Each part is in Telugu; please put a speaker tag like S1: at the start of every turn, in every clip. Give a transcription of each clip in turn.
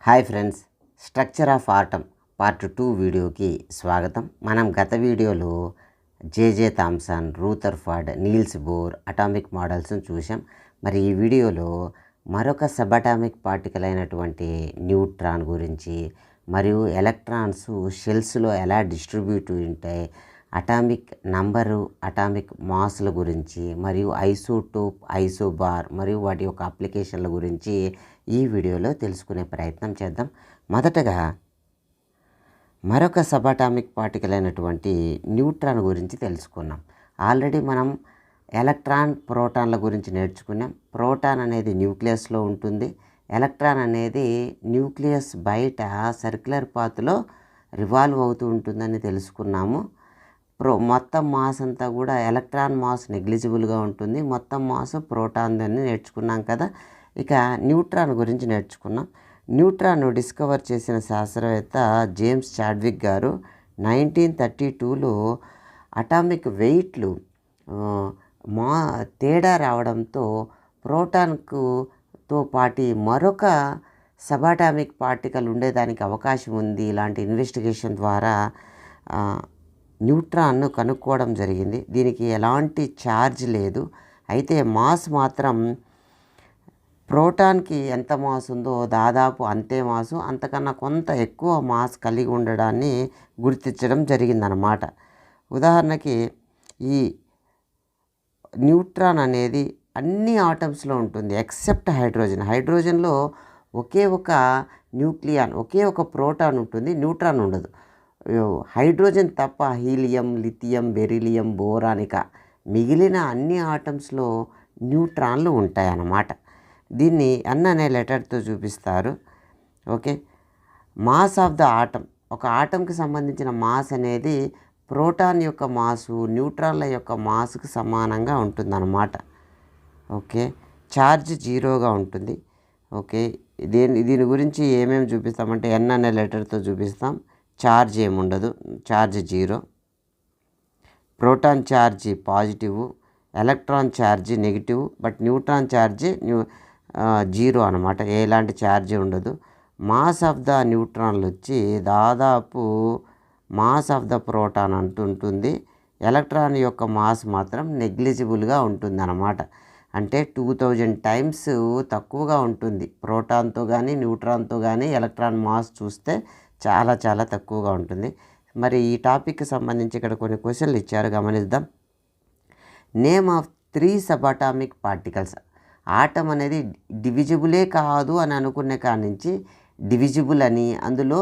S1: Hi friends, structure of atom part 2 వీడియోకి స్వాగతం. మనం గత వీడియోలో J J Thomson, Rutherford, Niels Bohr atomic మోడల్స్ను చూసాం. మరి ఈ వీడియోలో మరొక సబ్ అటామిక్ పార్టికల్ అయినటువంటి న్యూట్రాన్ గురించి, మరియు ఎలక్ట్రాన్స్ షెల్స్లో ఎలా డిస్ట్రిబ్యూట్ ఉంటాయి, అటామిక్ నంబరు, అటామిక్ మాస్ల గురించి, మరియు ఐసోటోప్, ఐసోబార్ మరియు వాటి యొక్క అప్లికేషన్ల గురించి ఈ వీడియోలో తెలుసుకునే ప్రయత్నం చేద్దాం. మొదటగా మరొక సబ్ అటామిక్ పార్టికల్ అయినటువంటి న్యూట్రాన్ గురించి తెలుసుకున్నాం. ఆల్రెడీ మనం ఎలక్ట్రాన్, ప్రోటాన్ల గురించి నేర్చుకున్నాం. ప్రోటాన్ అనేది న్యూక్లియస్లో ఉంటుంది. ఎలక్ట్రాన్ అనేది న్యూక్లియస్ బయట సర్క్యులర్ పాత్లో రివాల్వ్ అవుతూ ఉంటుందని తెలుసుకున్నాము. మొత్తం మాస్ అంతా కూడా ఎలక్ట్రాన్ మాస్ నెగ్లిజిబుల్గా ఉంటుంది. మొత్తం మాస్ ప్రోటాన్ అని నేర్చుకున్నాం కదా. ఇక న్యూట్రాన్ గురించి నేర్చుకున్నాం. న్యూట్రాన్ డిస్కవర్ చేసిన శాస్త్రవేత్త జేమ్స్ చాడ్విక్ గారు 1932లో అటామిక్ వెయిట్లు తేడా రావడంతో ప్రోటాన్తో పాటు మరొక సబ్ అటామిక్ పార్టికల్ ఉండేదానికి అవకాశం ఉంది. ఇలాంటి ఇన్వెస్టిగేషన్ ద్వారా న్యూట్రాన్ను కనుక్కోవడం జరిగింది. దీనికి ఎలాంటి ఛార్జ్ లేదు. అయితే మాస్ మాత్రం ప్రోటాన్కి ఎంత మాస్ ఉందో దాదాపు అంతే మాసు, అంతకన్నా కొంత ఎక్కువ మాస్ కలిగి ఉండడాన్ని గుర్తించడం జరిగిందనమాట. ఉదాహరణకి ఈ న్యూట్రాన్ అనేది అన్ని ఆటమ్స్లో ఉంటుంది ఎక్సెప్ట్ హైడ్రోజన్. హైడ్రోజన్లో ఒకే ఒక న్యూక్లియాన్, ఒకే ఒక ప్రోటాన్ ఉంటుంది, న్యూట్రాన్ ఉండదు. హైడ్రోజన్ తప్ప హీలియం, లిథియం, బెరిలియం, బోరానిక మిగిలిన అన్ని ఆటమ్స్లో న్యూట్రాన్లు ఉంటాయన్నమాట. దీన్ని ఎన్ అనే లెటర్తో చూపిస్తారు. Okay, mass of the atom, ఒక ఆటంకి సంబంధించిన మాస్ అనేది ప్రోటాన్ యొక్క మాసు న్యూట్రాన్ల యొక్క మాస్కు సమానంగా ఉంటుందన్నమాట. ఓకే, ఛార్జ్ జీరోగా ఉంటుంది. ఓకే, దీని గురించి ఏమేమి చూపిస్తామంటే ఎన్ అనే లెటర్తో చూపిస్తాం. ఛార్జ్ ఏముండదు, charge zero. Proton charge positive, electron charge negative, but neutron charge zero అనమాట, ఎలాంటి ఛార్జ్ ఉండదు. మాస్ ఆఫ్ ద న్యూట్రాన్లు వచ్చి దాదాపు మాస్ ఆఫ్ ద ప్రోటాన్ అంటుంటుంది. ఎలక్ట్రాన్ యొక్క మాస్ మాత్రం నెగ్లిజిబుల్గా ఉంటుంది అన్నమాట. అంటే 2000 టైమ్స్ తక్కువగా ఉంటుంది. ప్రోటాన్తో కానీ న్యూట్రాన్తో కానీ ఎలక్ట్రాన్ మాస్ చూస్తే చాలా చాలా తక్కువగా ఉంటుంది. మరి ఈ టాపిక్కి సంబంధించి ఇక్కడ కొన్ని క్వశ్చన్లు ఇచ్చారు, గమనిద్దాం. Name of 3 sub atomic particles. Atom అనేది డివిజిబులే కాదు అని అనుకునే కాడి నుంచి డివిజిబుల్ అని, అందులో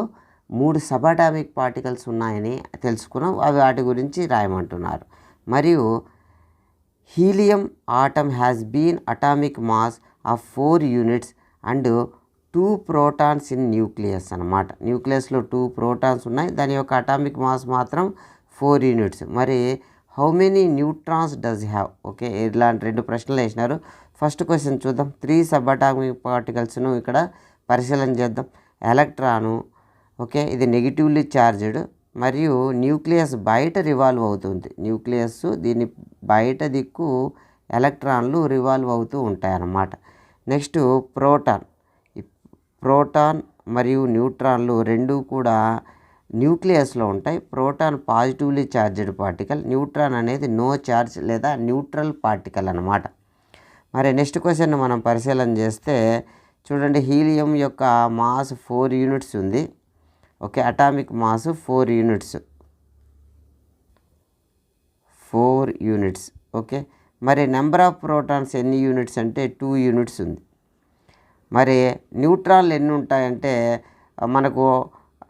S1: 3 సబ్ అటామిక్ పార్టికల్స్ ఉన్నాయని తెలుసుకున్నాం. వాటి గురించి రాయమంటున్నారు. మరియు helium atom has been atomic mass of 4 units and 2 protons in nucleus అన్నమాట. న్యూక్లియస్లో 2 ప్రోటాన్స్ ఉన్నాయి, దాని యొక్క అటామిక్ మాస్ మాత్రం 4 యూనిట్స్. మరి how many neutrons does have? Okay, ఇలాంటి 2 ప్రశ్నలు వేసినారు. ఫస్ట్ క్వశ్చన్ చూద్దాం. 3 సబ్ అటామిక్ పార్టికల్స్ను ఇక్కడ పరిశీలన చేద్దాం. ఎలక్ట్రాను, ఓకే, ఇది నెగిటివ్లీ ఛార్జ్డ్ మరియు న్యూక్లియస్ బయట రివాల్వ్ అవుతుంది. న్యూక్లియస్ దీని బయట దిక్కు ఎలక్ట్రాన్లు రివాల్వ్ అవుతూ ఉంటాయన్నమాట. నెక్స్ట్ ప్రోటాన్ మరియు న్యూట్రాన్లు రెండు కూడా న్యూక్లియస్లో ఉంటాయి. Proton positively charged particle, neutron అనేది నో ఛార్జ్ లేదా న్యూట్రల్ పార్టికల్ అన్నమాట. మరి నెక్స్ట్ క్వశ్చన్ మనం పరిశీలన చేస్తే చూడండి, హీలియం యొక్క మాస్ 4 యూనిట్స్ ఉంది. Okay, atomic mass 4 units. Okay, మరి నెంబర్ ఆఫ్ ప్రోటాన్స్ ఎన్ని యూనిట్స్ అంటే 2 యూనిట్స్ ఉంది. మరి న్యూట్రాన్లు ఎన్ని ఉంటాయంటే మనకు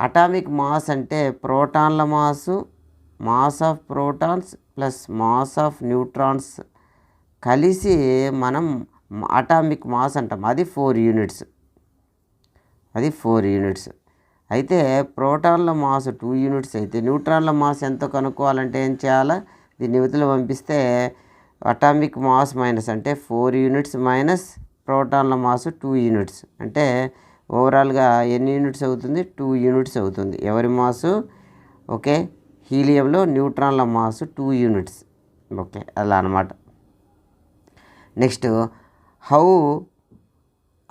S1: అటామిక్ మాస్ అంటే ప్రోటాన్ల mass, mass of protons plus mass of neutrons కలిసి మనం అటామిక్ మాస్ అంటాం. అది 4 యూనిట్స్. అయితే ప్రోటాన్ల మాస్ 2 యూనిట్స్ అయితే న్యూట్రాన్ల మాస్ ఎంతో కనుక్కోవాలంటే ఏం చేయాలి? దీన్ని యువతలు పంపిస్తే అటామిక్ మాస్ మైనస్ అంటే 4 యూనిట్స్ మైనస్ ప్రోటాన్ల మాస్ 2 యూనిట్స్ అంటే ఓవరాల్గా ఎన్ని యూనిట్స్ అవుతుంది? 2 యూనిట్స్ అవుతుంది. ఎవరి మాసు? ఓకే, హీలియంలో న్యూట్రాన్ల మాస్ 2 యూనిట్స్. ఓకే, అలా అనమాట. Next how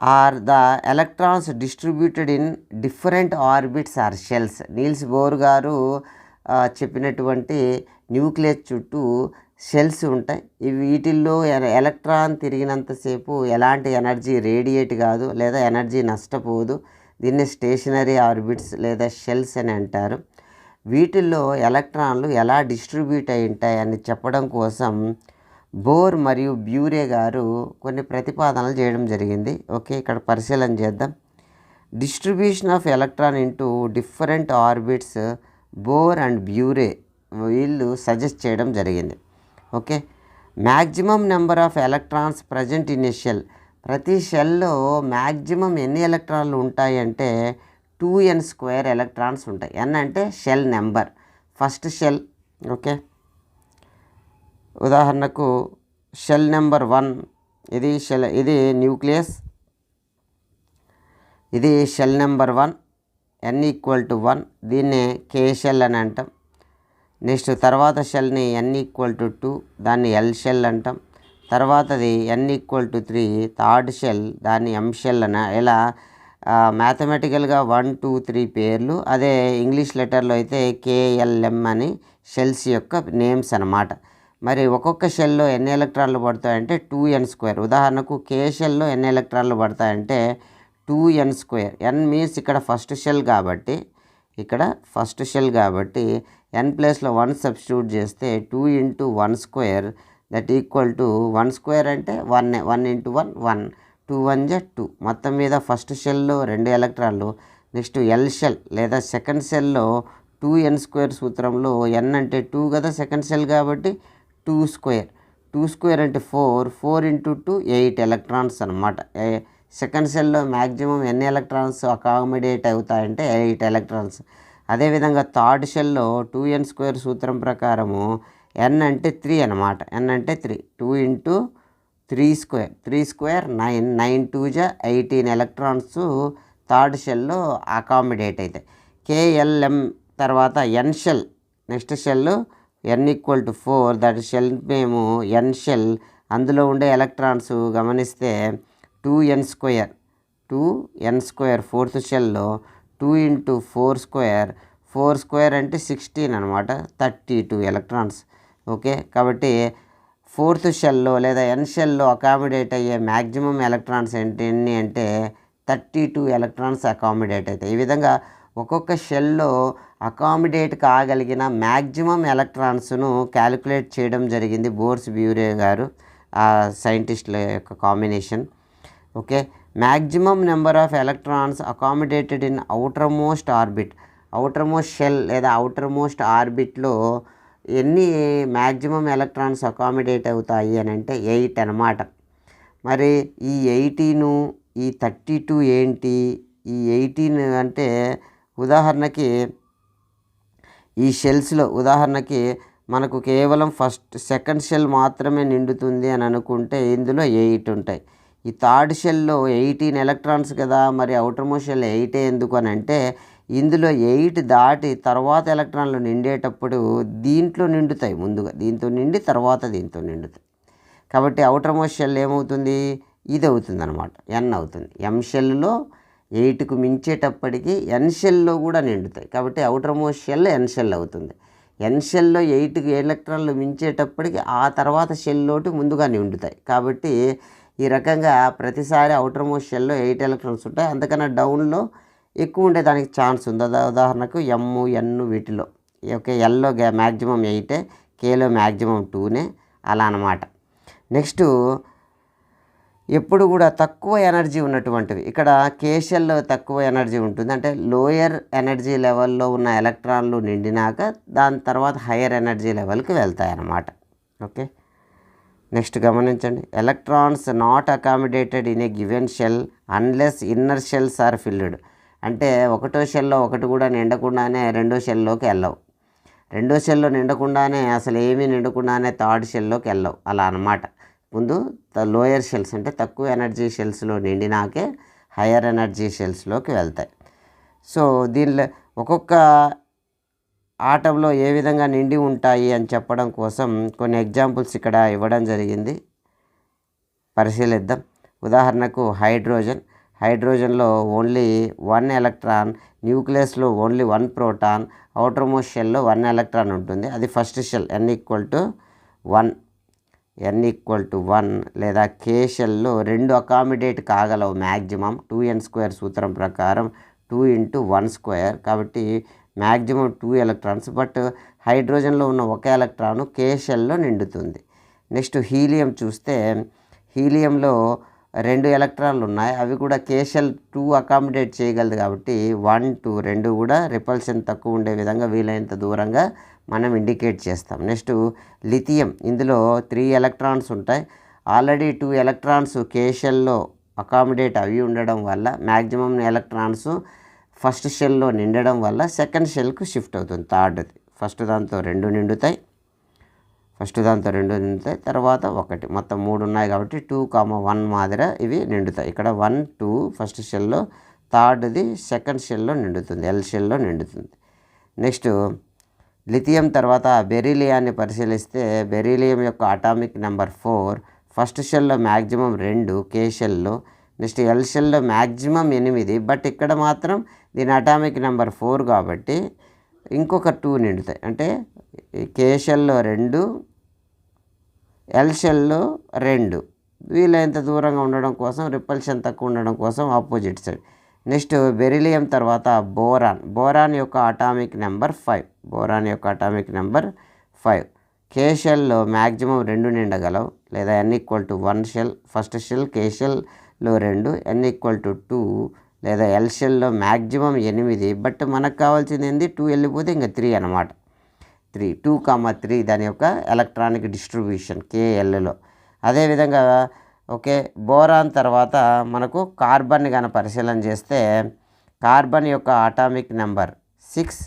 S1: are the electrons distributed in different orbits or shells. Niels Bohr గారు చెప్పినటువంటి న్యూక్లియస్ చుట్టూ షెల్స్ ఉంటాయి. వీటిల్లో ఎలక్ట్రాన్ తిరిగినంతసేపు ఎలాంటి ఎనర్జీ రేడియేట్ కాదు లేదా ఎనర్జీ నష్టపోదు. దీన్ని స్టేషనరీ ఆర్బిట్స్ లేదా షెల్స్ అని అంటారు. వీటిల్లో ఎలక్ట్రాన్లు ఎలా డిస్ట్రిబ్యూట్ అయి ఉంటాయని చెప్పడం కోసం బోర్ మరియు బ్యూరే గారు కొన్ని ప్రతిపాదనలు చేయడం జరిగింది. ఓకే, ఇక్కడ పరిశీలన చేద్దాం. Distribution of electron into different orbits Bohr and Bury వీళ్ళు సజెస్ట్ చేయడం జరిగింది. Okay, maximum number of electrons present in a shell. ప్రతి షెల్లో మ్యాక్సిమం ఎన్ని ఎలక్ట్రాన్లు ఉంటాయి అంటే 2n² ఎలక్ట్రాన్స్ ఉంటాయి. n అంటే shell number, first shell. Okay, ఉదాహరణకు షెల్ నెంబర్ 1 ఇది న్యూక్లియస్, ఇది షెల్ నెంబర్ 1 n = 1, దీన్నే కే షెల్ అని అంటాం. నెక్స్ట్ తర్వాత షెల్ని n = 2, దాన్ని ఎల్ షెల్ అంటాం. తర్వాతది n = 3, థర్డ్ షెల్, దాన్ని ఎం షెల్ అని. ఇలా మ్యాథమెటికల్గా 1, 2, 3 పేర్లు. అదే ఇంగ్లీష్ లెటర్లో అయితే KLM అని షెల్స్ యొక్క నేమ్స్ అన్నమాట. మరి ఒక్కొక్క షెల్లో ఎన్ని ఎలక్ట్రాన్లు పడతాయంటే 2n². ఉదాహరణకు కే షెల్లో ఎన్ని ఎలక్ట్రాన్లు పడతాయంటే 2n². n మీన్స్ ఇక్కడ ఫస్ట్ షెల్ కాబట్టి n ప్లేస్లో 1 సబ్స్టిట్యూట్ చేస్తే 2 × 1² దట్ ఈక్వల్ టు 1² అంటే 1 × 1 1, 2 1 = 2. మొత్తం మీద ఫస్ట్ షెల్లో 2 ఎలక్ట్రాన్లు. నెక్స్ట్ ఎల్ షెల్ లేదా సెకండ్ షెల్లో 2n² సూత్రంలో n అంటే 2 కదా సెకండ్ షెల్ కాబట్టి 2² అంటే 4 × 2 8 ఎలక్ట్రాన్స్ అనమాట. సెకండ్ షెల్లో మ్యాక్సిమం ఎన్ని ఎలక్ట్రాన్స్ అకామిడేట్ అవుతాయంటే 8 ఎలక్ట్రాన్స్. అదేవిధంగా థర్డ్ షెల్లో 2n² సూత్రం ప్రకారము n అంటే 3 అనమాట. n అంటే 3, 2 × 3², 3² 9, 9 2 = 18 ఎలక్ట్రాన్స్ థర్డ్ షెల్లో అకామిడేట్ అవుతాయి. KLM తర్వాత N shell, next shell n = 4, that shell మేము ఎన్ షెల్. అందులో ఉండే ఎలక్ట్రాన్స్ గమనిస్తే 2n², ఫోర్త్ షెల్లో 2 × 4², 4² అంటే 16 అనమాట, 32 ఎలక్ట్రాన్స్. ఓకే, కాబట్టి ఫోర్త్ షెల్లో లేదా ఎన్ షెల్లో అకామిడేట్ అయ్యే మ్యాక్సిమం ఎలక్ట్రాన్స్ ఎన్ని అంటే 32 ఎలక్ట్రాన్స్ అకామిడేట్ అవుతాయి. ఈ విధంగా ఒక్కొక్క షెల్లో అకామిడేట్ కాగలిగిన మ్యాక్సిమం ఎలక్ట్రాన్స్ను క్యాలిక్యులేట్ చేయడం జరిగింది బోర్స్ బ్యూరే గారు సైంటిస్టుల యొక్క combination. Okay, maximum number of electrons accommodated in outer most orbit. Outer most shell లేదా అవుటర్ మోస్ట్ ఆర్బిట్లో ఎన్ని మ్యాక్సిమం ఎలక్ట్రాన్స్ అకామిడేట్ అవుతాయి అని అంటే 8 అనమాట. మరి ఈ 18 ఈ 32 ఏంటి? ఈ 18 అంటే ఉదాహరణకి ఈ షెల్స్లో ఉదాహరణకి మనకు కేవలం సెకండ్ షెల్ మాత్రమే నిండుతుంది అని అనుకుంటే ఇందులో 8 ఉంటాయి. ఈ థర్డ్ షెల్లో 18 ఎలక్ట్రాన్స్ కదా, మరి అవుటర్ మోస్ట్ షెల్ 8 ఎందుకు అని అంటే ఇందులో 8 దాటి తర్వాత ఎలక్ట్రాన్లు నిండేటప్పుడు దీంట్లో నిండుతాయి. ముందుగా దీంతో నిండి తర్వాత దీంతో నిండుతాయి. కాబట్టి అవుటర్ మోస్ట్ షెల్ ఏమవుతుంది? ఇది అవుతుంది అనమాట, n అవుతుంది. ఎం షెల్లో 8కు మించేటప్పటికి ఎన్ షెల్లో కూడా నిండుతాయి. కాబట్టి అవుటర్ మోస్ట్ షెల్ ఎన్ షెల్ అవుతుంది. ఎన్ షెల్లో 8 ఎలక్ట్రాన్లు మించేటప్పటికి ఆ తర్వాత షెల్లోటి ముందుగా నిండుతాయి. కాబట్టి ఈ రకంగా ప్రతిసారి అవుటర్ మోస్ట్ షెల్లో 8 ఎలక్ట్రాన్స్ ఉంటాయి. అందుకన్నా డౌన్లో ఎక్కువ ఉండేదానికి ఛాన్స్ ఉంది. ఉదాహరణకు ఎమ్ ఎన్ వీటిలో. Okay, yellow maximum 8, Khelo maximum 2 అలా అన్నమాట. నెక్స్ట్ ఎప్పుడు కూడా తక్కువ ఎనర్జీ ఉన్నటువంటివి, ఇక్కడ కే షెల్లో తక్కువ ఎనర్జీ ఉంటుంది. అంటే లోయర్ ఎనర్జీ లెవెల్లో ఉన్న ఎలక్ట్రాన్లు నిండినాక దాని తర్వాత హయ్యర్ ఎనర్జీ లెవెల్కి వెళ్తాయి అన్నమాట. ఓకే, నెక్స్ట్ గమనించండి. Electrons not accommodated in a given shell unless inner shells are filled. అంటే ఒకటో షెల్లో ఒకటి కూడా నిండకుండానే రెండో షెల్లోకి వెళ్ళవు, రెండో షెల్లో నిండకుండానే అసలు ఏమీ నిండకుండానే థర్డ్ షెల్లోకి వెళ్ళవు. అలా అన్నమాట. ముందు లోయర్ షెల్స్ అంటే తక్కువ ఎనర్జీ షెల్స్లో నిండినాకే హయ్యర్ ఎనర్జీ షెల్స్లోకి వెళ్తాయి. సో దీనిలో ఒక్కొక్క ఆటంలో ఏ విధంగా నిండి ఉంటాయి అని చెప్పడం కోసం కొన్ని ఎగ్జాంపుల్స్ ఇక్కడ ఇవ్వడం జరిగింది, పరిశీలిద్దాం. ఉదాహరణకు హైడ్రోజన్. హైడ్రోజన్లో ఓన్లీ 1 ఎలక్ట్రాన్, న్యూక్లియస్లో ఓన్లీ 1 ప్రోటాన్, అవుటర్ మోస్ట్ షెల్లో 1 ఎలక్ట్రాన్ ఉంటుంది. అది ఫస్ట్ షెల్ n=1 లేదా కే షెల్లో 2 అకామిడేట్ కాగలవు మ్యాక్సిమం 2n² సూత్రం ప్రకారం 2 × 1². కాబట్టి మ్యాక్సిమం 2 ఎలక్ట్రాన్స్. బట్ హైడ్రోజన్లో ఉన్న ఒక ఎలక్ట్రాను కే షెల్లో నిండుతుంది. నెక్స్ట్ హీలియం చూస్తే హీలియంలో 2 ఎలక్ట్రాన్లు ఉన్నాయి. అవి కూడా కే షెల్ 2 అకామిడేట్ చేయగలదు. కాబట్టి 1, 2 2 కూడా రిపల్షన్ తక్కువ ఉండే విధంగా వీలైనంత దూరంగా మనం ఇండికేట్ చేస్తాం. నెక్స్ట్ లిథియం, ఇందులో 3 ఎలక్ట్రాన్స్ ఉంటాయి. ఆల్రెడీ 2 ఎలక్ట్రాన్స్ కే షెల్లో అకామిడేట్ అవి ఉండడం వల్ల మ్యాక్సిమం ఎలక్ట్రాన్స్ ఫస్ట్ షెల్లో నిండడం వల్ల సెకండ్ షెల్కు షిఫ్ట్ అవుతుంది. థర్డ్ది ఫస్ట్ దాంతో 2 నిండుతాయి, తర్వాత 1, మొత్తం 3 ఉన్నాయి. కాబట్టి 2, 1 మాదిర ఇవి నిండుతాయి. ఇక్కడ 1, 2 ఫస్ట్ షెల్లో, థర్డ్ది సెకండ్ షెల్లో నిండుతుంది, ఎల్ షెల్లో నిండుతుంది. నెక్స్ట్ లిథియం తర్వాత బెరీలియాన్ని పరిశీలిస్తే బెరీలియం యొక్క అటామిక్ నెంబర్ 4. ఫస్ట్ షెల్లో మ్యాక్సిమం 2 కే షెల్లో. నెక్స్ట్ ఎల్ షెల్లో మ్యాక్సిమం 8. బట్ ఇక్కడ మాత్రం దీని అటామిక్ నెంబర్ 4 కాబట్టి ఇంకొక 2 నిండుతాయి. అంటే కే షెల్లో 2, ఎల్ షెల్లో 2 వీలైనంత దూరంగా ఉండడం కోసం, రిపల్షన్ తక్కువ ఉండడం కోసం ఆపోజిట్ సైడ్. నెక్స్ట్ బెరీలియం తర్వాత బోరాన్ యొక్క అటామిక్ నెంబర్ 5. కే షెల్లో మ్యాక్సిమం 2 నిండగలవు లేదా n=1 షెల్. ఫస్ట్ షెల్ కే షెల్లో 2, n=2 లేదా ఎల్ షెల్లో మ్యాక్సిమం 8. బట్ మనకు కావాల్సింది ఏంది 2 వెళ్ళిపోతే ఇంకా 3 అనమాట. 2, 3 దాని యొక్క ఎలక్ట్రానిక్ డిస్ట్రిబ్యూషన్ KLలో. అదేవిధంగా బోరాన్ తర్వాత మనకు కార్బన్ కానీ పరిశీలన చేస్తే కార్బన్ యొక్క అటామిక్ నెంబర్ 6.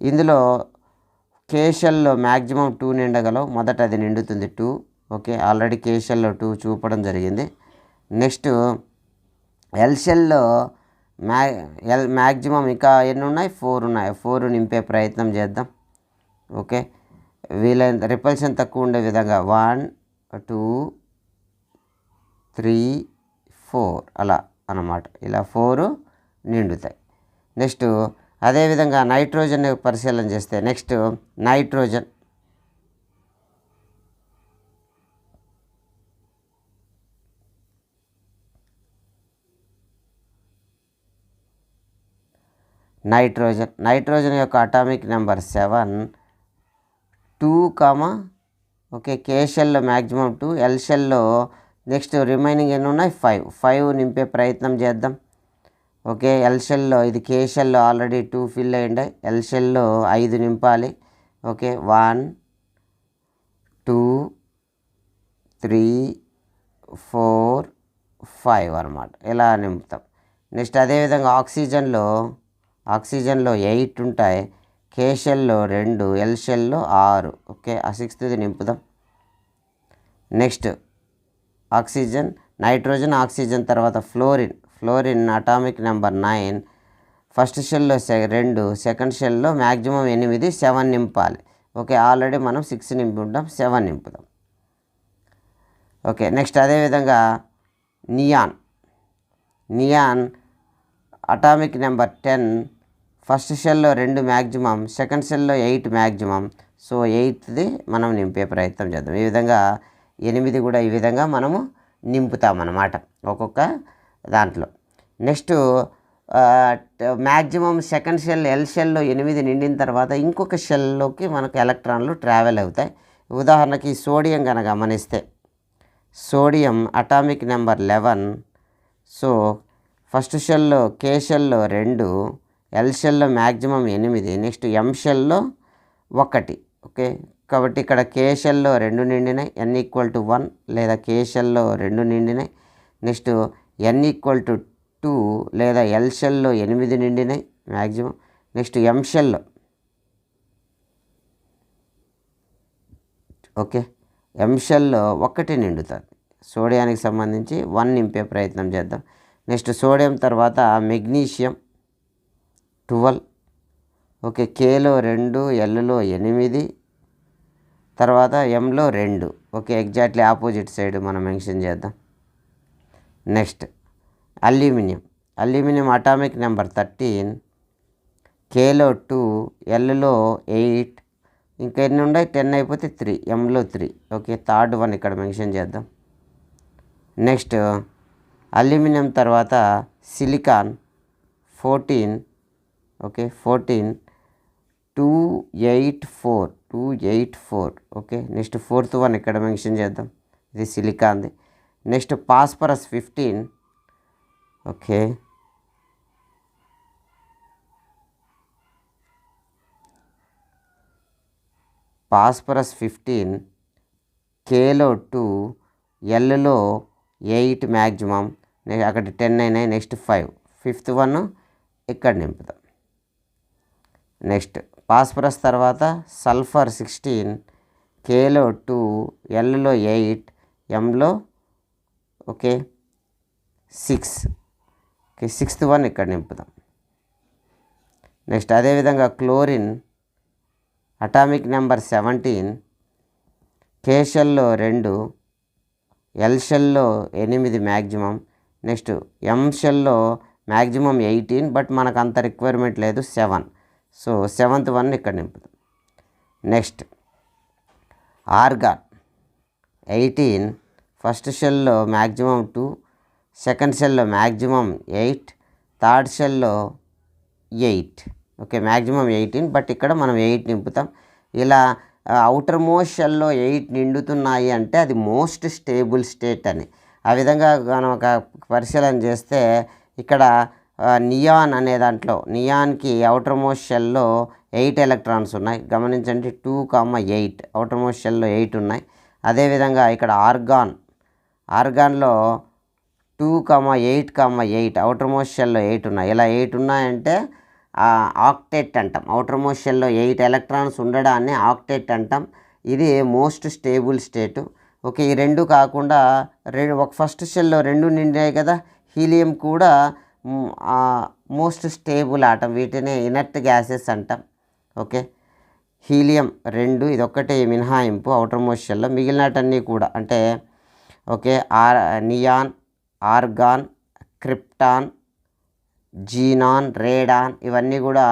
S1: ఇందులో కే షెల్లో మ్యాక్సిమం 2 నిండగలవు. మొదట అది నిండుతుంది 2. ఆల్రెడీ కే షెల్లో 2 చూపడం జరిగింది. నెక్స్ట్ ఎల్ షెల్లో మ్యాక్సిమం ఇంకా ఎన్ని ఉన్నాయి? 4 ఉన్నాయి. 4 నింపే ప్రయత్నం చేద్దాం. వీలైనంత రిపల్షన్ తక్కువ ఉండే విధంగా 1, 2, 3, 4 అలా అన్నమాట. ఇలా 4 నిండుతాయి. నెక్స్ట్ అదేవిధంగా నైట్రోజన్ పరిశీలన చేస్తే నెక్స్ట్ నైట్రోజన్ యొక్క atomic number 7. 2, K షెల్లో maximum 2, L షెల్లో next remaining ఎన్ని ఉన్నాయి? 5 నింపే ప్రయత్నం చేద్దాం. ఎల్ షెల్లో ఇది కే షెల్లో ఆల్రెడీ 2 ఫిల్ అయ్యింది. ఎల్ షెల్లో 5 నింపాలి. 1, 2, 3, 4, 5 అన్నమాట. ఇలా నింపుతాం. నెక్స్ట్ అదేవిధంగా ఆక్సిజన్లో 8 ఉంటాయి. కే షెల్లో 2, ఎల్ షెల్లో 6. ఆ 6th నింపుదాం. నెక్స్ట్ నైట్రోజన్ ఆక్సిజన్ తర్వాత ఫ్లోరిన్ అటామిక్ నెంబర్ 9. ఫస్ట్ షెల్లో 2, సెకండ్ షెల్లో మ్యాక్సిమం 8, 7 నింపాలి. ఆల్రెడీ మనం 6 నింపి ఉంటాం, 7 నింపుదాం. నెక్స్ట్ అదేవిధంగా నియాన్ అటామిక్ నెంబర్ 10. ఫస్ట్ షెల్లో 2 మ్యాక్సిమం, సెకండ్ షెల్లో 8 మ్యాక్సిమం. సో 8th మనం నింపే ప్రయత్నం చేద్దాం. ఈ విధంగా 8 కూడా ఈ విధంగా మనము నింపుతామన్నమాట ఒక్కొక్క దాంట్లో. Next maximum second shell L షెల్లో 8 నిండిన తర్వాత ఇంకొక షెల్లోకి మనకు ఎలక్ట్రాన్లు ట్రావెల్ అవుతాయి. ఉదాహరణకి సోడియం కనుక గమనిస్తే sodium atomic number 11. So first షెల్లో కే షెల్లో 2, ఎల్ షెల్లో మ్యాక్సిమం 8, నెక్స్ట్ ఎం షెల్లో 1. కాబట్టి ఇక్కడ కే షెల్లో 2 నిండినాయి, n=1 లేదా కే షెల్లో 2 నిండినాయి. నెక్స్ట్ n=2 లేదా ఎల్ షెల్లో 8 నిండినాయి మ్యాక్సిమం. నెక్స్ట్ ఎం షెల్లో ఎం షెల్లో 1 నిండుతుంది. సోడియానికి సంబంధించి 1 నింపే ప్రయత్నం చేద్దాం. నెక్స్ట్ సోడియం తర్వాత మెగ్నీషియం 12. కేలో 2, ఎల్లో 8, తర్వాత ఎంలో 2. ఎగ్జాక్ట్లీ ఆపోజిట్ సైడ్ మనం మెన్షన్ చేద్దాం. Next aluminium atomic number 13, Khelo 2, ఎల్లో 8, ఇంకా ఎన్ని ఉన్నాయి, 10 అయిపోతే 3, ఎంలో 3. ఓకే, థర్డ్ వన్ ఇక్కడ మెన్షన్ చేద్దాం. నెక్స్ట్ అల్యూమినియం తర్వాత silicon 14. Okay, 14, 284. Okay, next fourth one ఇక్కడ మెన్షన్ చేద్దాం, ఇది సిలికాన్ది. Next phosphorus 15. ఓకే, ఫాస్ఫరస్ 15, కేలో 2, ఎల్లో 8 మ్యాక్సిమం, అక్కడ 10 అయినాయి. నెక్స్ట్ 5, ఫిఫ్త్ వన్ ఇక్కడ నింపుదాం. నెక్స్ట్ ఫాస్ఫరస్ తర్వాత సల్ఫర్ 16, కేలో 2, ఎల్లో 8, ఎంలో 6. ఓకే, సిక్స్త్ వన్ ఇక్కడ నింపుదాం. నెక్స్ట్ అదేవిధంగా క్లోరిన్ అటామిక్ నెంబర్ 17, కే షెల్లో 2, ఎల్ షెల్లో 8 మ్యాక్సిమం. నెక్స్ట్ ఎం షెల్లో మ్యాక్సిమం 18, బట్ మనకు అంత రిక్వైర్మెంట్ లేదు, 7. సో సెవెంత్ వన్ ఇక్కడ నింపుదాం. నెక్స్ట్ ఆర్గాన్ 18, ఫస్ట్ షెల్లో మ్యాక్సిమం 2, సెకండ్ షెల్లో మ్యాక్సిమం 8, థర్డ్ షెల్లో 8. ఓకే, మ్యాక్సిమం 18, బట్ ఇక్కడ మనం 8 నింపుతాం. ఇలా అవుటర్ మోస్ట్ షెల్లో 8 నిండుతున్నాయి అంటే అది మోస్ట్ స్టేబుల్ స్టేట్ అని. ఆ విధంగా మనం ఒక పరిశీలన చేస్తే ఇక్కడ నియాన్ అనే దాంట్లో నియాన్కి అవుటర్ మోస్ట్ షెల్లో 8 ఎలక్ట్రాన్స్ ఉన్నాయి. గమనించండి, 2,8 అవుటర్ మోస్ట్ షెల్లో 8 ఉన్నాయి. అదేవిధంగా ఇక్కడ ఆర్గాన్లో 2,8,8 అవుటర్ మోస్ట్ షెల్లో 8 ఉన్నాయి. ఇలా 8 ఉన్నాయంటే ఆక్టేట్ అంటాం. అవుటర్ మోస్ట్ షెల్లో 8 ఎలక్ట్రాన్స్ ఉండడాన్ని ఆక్టేట్ అంటాం. ఇది మోస్ట్ స్టేబుల్ స్టేటు. ఓకే, ఈ రెండు కాకుండా ఒక ఫస్ట్ షెల్లో 2 నిండాయి కదా, హీలియం కూడా మోస్ట్ స్టేబుల్ ఆటం. వీటిని ఇనర్ట్ గ్యాసెస్ అంటాం. ఓకే, హీలియం 2 ఇదొక్కటే మినహాయింపు అవుటర్ మోస్ట్ షెల్లో. మిగిలినటన్నీ కూడా అంటే okay, neon, organ, krypton, xenon, radon ఇవన్నీ కూడా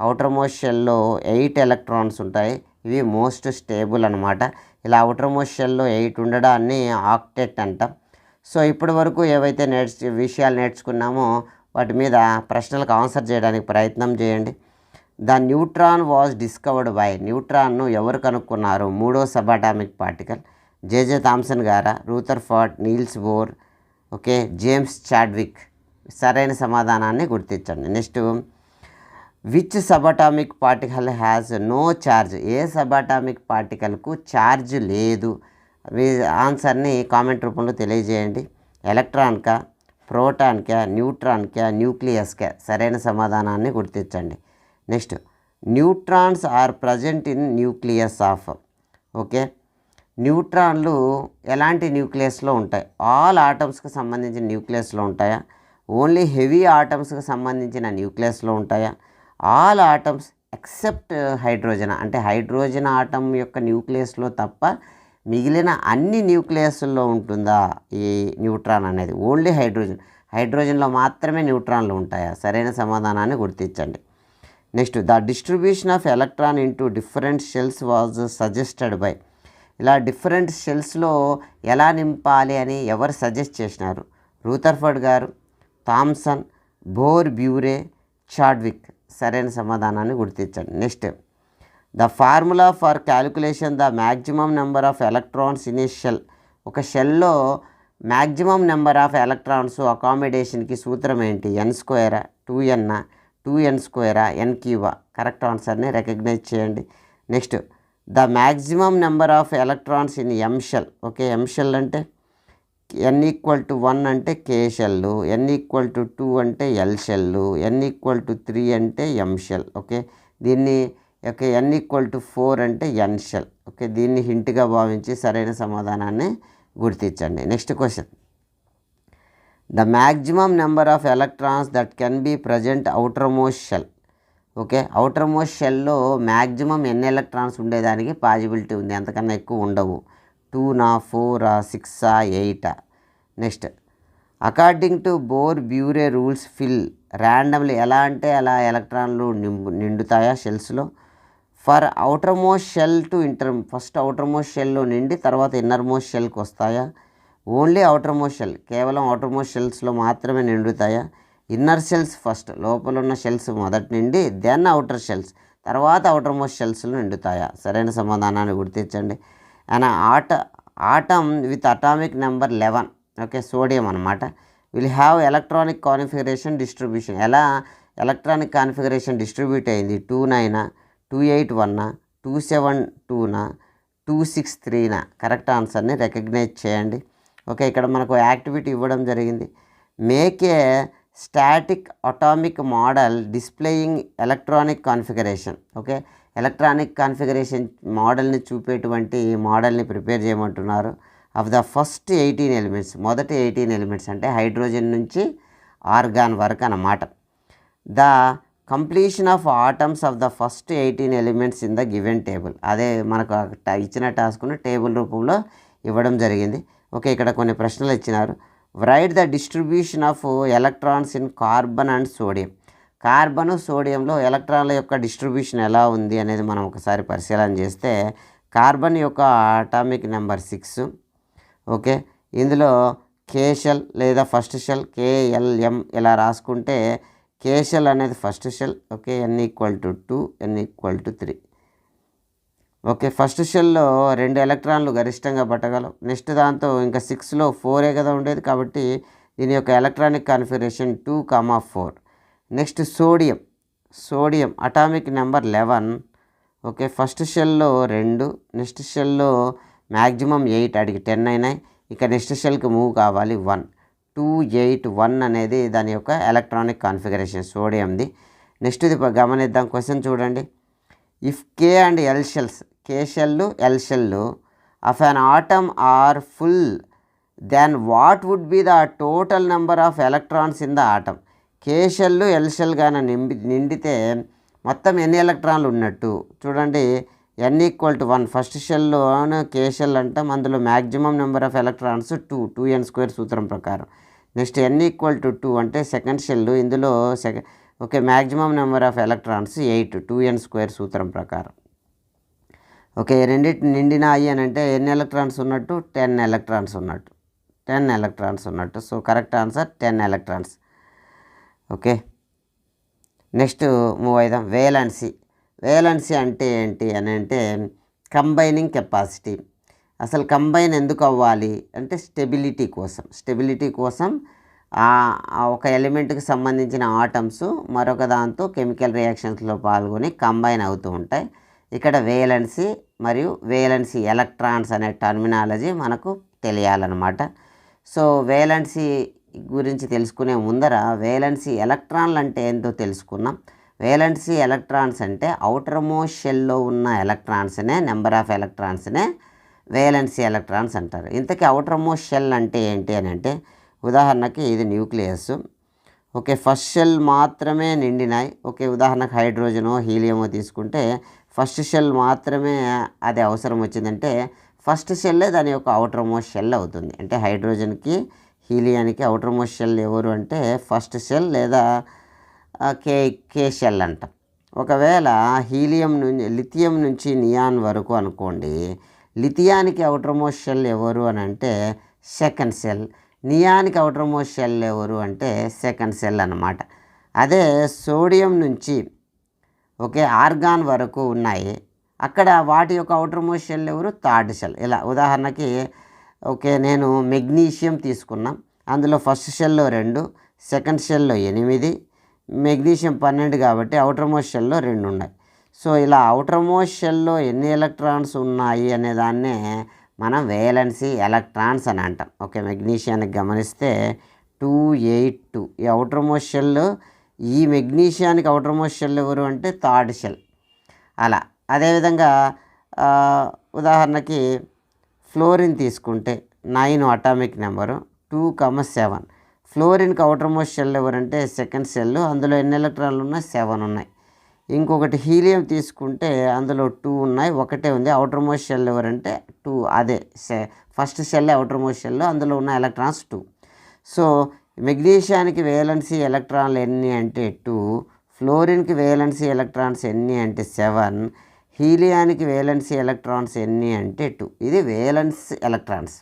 S1: అవుటర్ మోస్ట్ షెల్లో 8 ఎలక్ట్రాన్స్ ఉంటాయి. ఇవి మోస్ట్ స్టేబుల్ అనమాట. ఇలా అవుటర్ మోస్ట్ షెల్లో 8 ఉండడాన్ని ఆక్టెట్ అంటాం. సో ఇప్పటి వరకు ఏవైతే విషయాలు నేర్చుకున్నామో వాటి మీద ప్రశ్నలకు ఆన్సర్ చేయడానికి ప్రయత్నం చేయండి. The neutron was discovered by, న్యూట్రాన్ను ఎవరు కనుక్కున్నారు? మూడో sub atomic particle. J J Thomson గారా, Rutherford, Niels Bohr, okay, James Chadwick. సరైన సమాధానాన్ని గుర్తించండి. Next which sub atomic particle has no charge? ఏ సబ్ అటామిక్ పార్టికల్కు ఛార్జ్ లేదు? ఆన్సర్ని కామెంట్ రూపంలో తెలియజేయండి. ఎలక్ట్రాన్కా, ప్రోటాన్కా, న్యూట్రాన్కా, న్యూక్లియస్కా? సరైన సమాధానాన్ని గుర్తించండి. Next neutrons are present in nucleus of. Okay, న్యూట్రాన్లు ఎలాంటి న్యూక్లియస్లో ఉంటాయి? ఆల్ ఆటమ్స్కి సంబంధించిన న్యూక్లియస్లో ఉంటాయా? ఓన్లీ హెవీ ఆటమ్స్కి సంబంధించిన న్యూక్లియస్లో ఉంటాయా? ఆల్ ఆటమ్స్ ఎక్సెప్ట్ హైడ్రోజన్, అంటే హైడ్రోజన్ ఆటమ్ యొక్క న్యూక్లియస్లో తప్ప మిగిలిన అన్ని న్యూక్లియస్లో ఉంటుందా ఈ న్యూట్రాన్ అనేది? ఓన్లీ హైడ్రోజన్లో మాత్రమే న్యూట్రాన్లు ఉంటాయా? సరైన సమాధానాన్ని గుర్తించండి. Next the distribution of electron into different shells was suggested by. ఇలా డిఫరెంట్ షెల్స్లో ఎలా నింపాలి అని ఎవరు సజెస్ట్ చేసినారు? రూథర్ఫర్డ్ గారు, థామ్సన్, బోర్, బ్యూరే, చాడ్విక్. సరైన సమాధానాన్ని గుర్తించండి. Next the formula for calculation the maximum number of electrons in a shell. ఒక షెల్లో మ్యాక్సిమం నెంబర్ ఆఫ్ ఎలక్ట్రాన్స్ అకామిడేషన్కి సూత్రం ఏంటి? n², 2n, 2n², n³ correct ఆన్సర్ని రికగ్నైజ్ చేయండి. Next the maximum number of electrons in M shell. Okay, M shell అంటే n=1 అంటే కే షెల్లు, n=2 అంటే ఎల్ షెల్లు, n=3 అంటే ఎం షెల్. ఓకే, దీన్ని ఓకే n=4 అంటే ఎన్ షెల్. ఓకే, దీన్ని హింట్గా భావించి సరైన సమాధానాన్ని గుర్తించండి. Next question the maximum number of electrons that can be present outer most shell. Okay, outer most షెల్లో మ్యాక్సిమం ఎన్ని ఎలక్ట్రాన్స్ ఉండేదానికి పాజిబిలిటీ ఉంది? అంతకన్నా ఎక్కువ ఉండవు. 2, 4, 6, 8. Next according to Bohr Bury rules fill randomly, ఎలా అంటే అలా ఎలక్ట్రాన్లు నిండుతాయా షెల్స్లో. For outer most shell to first outer most షెల్లో నిండి తర్వాత ఇన్నర్ మోస్ట్ షెల్కి వస్తాయా. ఓన్లీ అవుటర్ మోస్ట్ షెల్, కేవలం అవుటర్ మోస్ట్ షెల్స్లో మాత్రమే నిండుతాయా. ఇన్నర్ షెల్స్ ఫస్ట్, లోపల ఉన్న షెల్స్ మొదటి నిండి దెన్ అవుటర్ షెల్స్, తర్వాత అవుటర్ మోస్ట్ షెల్స్లో నిండుతాయా. సరైన సమాధానాన్ని గుర్తించండి. And atom with atomic number 11, okay, sodium అనమాట, will have electronic configuration distribution. ఎలా ఎలక్ట్రానిక్ కాన్ఫిగరేషన్ డిస్ట్రిబ్యూట్ అయింది, 2 9, 2 8 1, 2 7 2, 2 6 3. కరెక్ట్ ఆన్సర్ని రికగ్నైజ్ చేయండి. ఓకే, ఇక్కడ మనకు యాక్టివిటీ ఇవ్వడం జరిగింది. Make a static atomic model displaying electronic configuration. Okay, electronic configuration మోడల్ని చూపేటువంటి మోడల్ని ప్రిపేర్ చేయమంటున్నారు. ఆఫ్ ద ఫస్ట్ 18 ఎలిమెంట్స్, మొదటి 18 ఎలిమెంట్స్ అంటే హైడ్రోజన్ నుంచి ఆర్గాన్ వరకు అన్నమాట. The completion of atoms of the first 18 elements in the given table. అదే మనకు ఇచ్చిన టాస్క్ను టేబుల్ రూపంలో ఇవ్వడం జరిగింది. ఓకే, ఇక్కడ కొన్ని ప్రశ్నలు ఇచ్చినారు. Write the distribution of electrons in carbon and sodium. Carbon సోడియంలో ఎలక్ట్రాన్ల యొక్క డిస్ట్రిబ్యూషన్ ఎలా ఉంది అనేది మనం ఒకసారి పరిశీలన చేస్తే, కార్బన్ యొక్క అటామిక్ నెంబర్ 6. ఓకే, ఇందులో కే షెల్ లేదా ఫస్ట్ షెల్ KLM ఇలా రాసుకుంటే కే షెల్ అనేది first shell. Okay, n=2, n=3. Okay, first షెల్లో 2 ఎలక్ట్రాన్లు గరిష్టంగా పట్టగలవు. నెక్స్ట్ దాంతో ఇంకా 6లో 4 కదా ఉండేది, కాబట్టి దీని యొక్క electronic configuration 2, 4. Next sodium atomic number 11. Okay, first షెల్లో 2, నెక్స్ట్ షెల్లో మ్యాక్సిమం 8, అడిగి 10 అయినాయి. ఇక నెక్స్ట్ షెల్కి మూవ్ కావాలి 1, 2 8 1 అనేది దాని యొక్క ఎలక్ట్రానిక్ కాన్ఫిగరేషన్ సోడియంది. నెక్స్ట్ ఇది గమనిద్దాం, క్వశ్చన్ చూడండి. If K and L shells, K shell L shell of an atom are full, then what would be the total number of electrons in the atom. K shell L shell కానీ నిండితే మొత్తం ఎన్ని ఎలక్ట్రాన్లు ఉన్నట్టు చూడండి. n=1 ఫస్ట్ షెల్లో కే షెల్ అంటాం, అందులో maximum number of electrons 2n² సూత్రం ప్రకారం. నెక్స్ట్ n=2 అంటే సెకండ్ షెల్, ఇందులో okay maximum number of electrons 8, 2n² సూత్రం ప్రకారం. ఓకే, రెండింటి నిండినాయి అని అంటే ఎన్ని ఎలక్ట్రాన్స్ ఉన్నట్టు, 10 ఎలక్ట్రాన్స్ ఉన్నట్టు, 10 ఎలక్ట్రాన్స్ ఉన్నట్టు. So correct answer 10 electrons. Okay, next move అయిదాం. వేలెన్సీ అంటే ఏంటి అని అంటే కంబైనింగ్ కెపాసిటీ. అసలు కంబైన్ ఎందుకు అవ్వాలి అంటే స్టెబిలిటీ కోసం ఒక ఎలిమెంట్కి సంబంధించిన ఆటమ్స్ మరొక దాంతో కెమికల్ రియాక్షన్స్లో పాల్గొని కంబైన్ అవుతూ ఉంటాయి. ఇక్కడ వేలెన్సీ మరియు వేలెన్సీ ఎలక్ట్రాన్స్ అనే టర్మినాలజీ మనకు తెలియాలన్నమాట. సో వేలెన్సీ గురించి తెలుసుకునే ముందర వేలెన్సీ ఎలక్ట్రాన్లు అంటే ఏంటో తెలుసుకున్నాం. వేలెన్సీ ఎలక్ట్రాన్స్ అంటే అవుటర్ మోస్ట్ షెల్లో ఉన్న ఎలక్ట్రాన్స్నే, నెంబర్ ఆఫ్ ఎలక్ట్రాన్స్నే వేలెన్సీ ఎలక్ట్రాన్స్ అంటారు. ఇంతకీ అవుటర్ మోస్ట్ షెల్ అంటే ఏంటి అని అంటే, ఉదాహరణకి ఇది న్యూక్లియస్. ఓకే, ఫస్ట్ షెల్ మాత్రమే నిండినాయి. ఓకే, ఉదాహరణకు హైడ్రోజనో హీలియమో తీసుకుంటే ఫస్ట్ షెల్ మాత్రమే అది అవసరం వచ్చిందంటే ఫస్ట్ షెల్లే దాని యొక్క అవుటర్ మోస్ట్ షెల్ అవుతుంది. అంటే హైడ్రోజన్కి హీలియానికి అవుటర్ మోస్ట్ షెల్ ఎవరు అంటే ఫస్ట్ షెల్ లేదా కే షెల్ అంటాం. ఒకవేళ లిథియం నుంచి నియాన్ వరకు అనుకోండి, లిథియానికి అవుటర్ మోస్ట్ షెల్ ఎవరు అని అంటే సెకండ్ షెల్, నియానికి అవుటర్ మోస్ట్ షెల్ ఎవరు అంటే సెకండ్ షెల్ అన్నమాట. అదే సోడియం నుంచి ఓకే ఆర్గాన్ వరకు ఉన్నాయి, అక్కడ వాటి యొక్క అవుటర్ మోస్ట్ షెల్ ఎవరు, థర్డ్ షెల్. ఇలా ఉదాహరణకి ఓకే నేను మెగ్నీషియం తీసుకున్నాం, అందులో ఫస్ట్ షెల్లో 2, సెకండ్ షెల్లో 8, మెగ్నీషియం 12 కాబట్టి అవుటర్ మోస్ట్ షెల్లో 2 ఉన్నాయి. సో ఇలా అవుటర్ మోస్ట్ షెల్లో ఎన్ని ఎలక్ట్రాన్స్ ఉన్నాయి అనే దాన్నే మనం వేలెన్సీ ఎలక్ట్రాన్స్ అని అంటాం. ఓకే, మెగ్నీషియానికి గమనిస్తే 2 8 2 ఈ అవుటర్ మోస్ట్ షెల్, ఈ మెగ్నీషియానికి అవుటర్ మోస్ట్ షెల్ ఎవరు అంటే థర్డ్ షెల్. అలా అదేవిధంగా ఉదాహరణకి ఫ్లోరిన్ తీసుకుంటే 9 అటామిక్ నెంబరు, 2, 7. ఫ్లోరిన్కి అవుటర్ మోస్ట్ షెల్ ఎవరంటే సెకండ్ షెల్, అందులో ఎన్ని ఎలక్ట్రాన్లు ఉన్నాయి, 7 ఉన్నాయి. ఇంకొకటి హీలియం తీసుకుంటే అందులో 2 ఉన్నాయి, ఒకటే ఉంది. అవుటర్ మోస్ట్ షెల్ ఎవరంటే 2, అదే first shell outer most shell, అందులో ఉన్న ఎలక్ట్రాన్స్ 2. సో మెగ్నీషియానికి వేలెన్సీ ఎలక్ట్రాన్లు ఎన్ని అంటే 2, ఫ్లోరిన్కి వేలెన్సీ ఎలక్ట్రాన్స్ ఎన్ని అంటే 7, హీలియానికి వేలెన్సీ ఎలక్ట్రాన్స్ ఎన్ని అంటే 2. ఇది వేలెన్స్ ఎలక్ట్రాన్స్.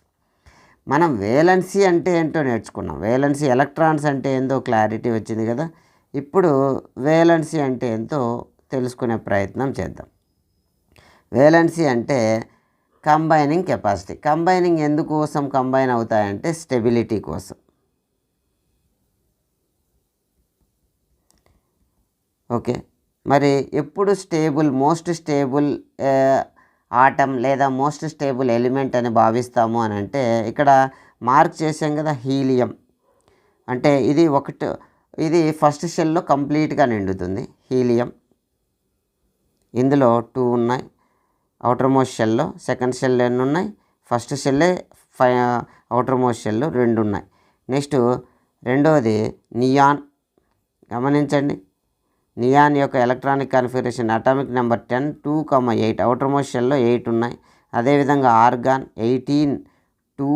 S1: మనం వేలెన్సీ అంటే ఏంటో నేర్చుకున్నాం, వేలెన్సీ ఎలక్ట్రాన్స్ అంటే ఏందో క్లారిటీ వచ్చింది కదా. ఇప్పుడు వేలెన్సీ అంటే ఏంటో తెలుసుకునే ప్రయత్నం చేద్దాం. వేలెన్సీ అంటే కంబైనింగ్ కెపాసిటీ. కంబైనింగ్ ఎందుకోసం కంబైన్ అవుతాయంటే స్టెబిలిటీ కోసం. ఓకే, మరి ఎప్పుడు స్టేబుల్, మోస్ట్ స్టేబుల్ ఆటమ్ లేదా మోస్ట్ స్టేబుల్ ఎలిమెంట్ అని భావిస్తాము అని అంటే ఇక్కడ మార్క్ చేసాం కదా, హీలియం అంటే ఇది ఫస్ట్ షెల్లో కంప్లీట్గా నిండుతుంది హీలియం. ఇందులో 2 ఉన్నాయి అవుటర్ మోస్ట్ షెల్లో, సెకండ్ షెల్ ఎన్ని ఉన్నాయి, ఫస్ట్ షెల్లే అవుటర్ మోస్ట్ షెల్లో 2 ఉన్నాయి. నెక్స్ట్ రెండవది నియాన్. గమనించండి, నియాన్ యొక్క electronic configuration atomic number 10, 2, 8 outer most షెల్లో 8 ఉన్నాయి. అదేవిధంగా ఆర్గాన్ 18, 2,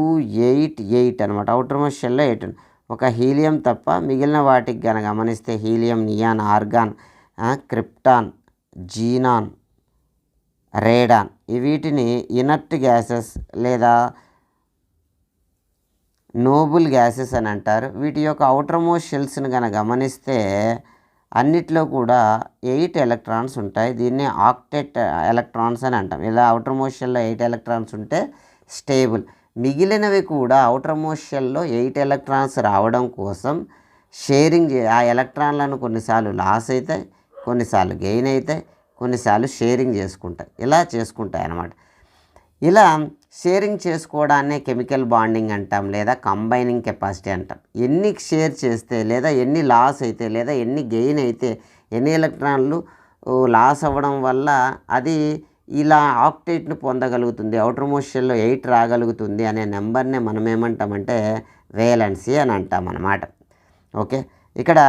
S1: 8, 8 అనమాట, అవుటర్ మోస్ట్ షెల్లో 8 ఉన్నాయి. ఒక హీలియం తప్ప మిగిలిన వాటికి కనుక గమనిస్తే helium, neon, organ, krypton, xenon, radon, వీటిని ఇనర్ట్ గ్యాసెస్ లేదా నోబుల్ గ్యాసెస్ అని అంటారు. వీటి యొక్క అవుటర్ మోస్ట్ షెల్స్ని కనుక గమనిస్తే అన్నిట్లో కూడా 8 ఎలక్ట్రాన్స్ ఉంటాయి. దీన్ని ఆక్టెట్ ఎలక్ట్రాన్స్ అని అంటాం. ఇలా అవుటర్ మోస్ట్ షెల్లో 8 ఎలక్ట్రాన్స్ ఉంటే స్టేబుల్. మిగిలినవి కూడా అవుటర్ మోస్ట్ షెల్లో 8 ఎలక్ట్రాన్స్ రావడం కోసం షేరింగ్ ఆ ఎలక్ట్రాన్లను కొన్నిసార్లు లాస్ అవుతాయి, కొన్నిసార్లు గెయిన్ అవుతాయి, కొన్నిసార్లు షేరింగ్ చేసుకుంటాయి. ఇలా చేసుకుంటాయి అన్నమాట. ఇలా షేరింగ్ చేసుకోవడాన్నే కెమికల్ బాండింగ్ అంటాం లేదా కంబైనింగ్ కెపాసిటీ అంటాం. ఎన్ని షేర్ చేస్తే లేదా ఎన్ని లాస్ అయితే లేదా ఎన్ని గెయిన్ అయితే, ఎన్ని ఎలక్ట్రాన్లు లాస్ అవ్వడం వల్ల అది ఇలా ఆక్టేట్ను పొందగలుగుతుంది, అవుటర్ మోస్ట్ షెల్లో 8 రాగలుగుతుంది అనే నెంబర్నే మనం ఏమంటామంటే వేలెన్సీ అని అంటాం అన్నమాట. ఓకే, ఇక్కడ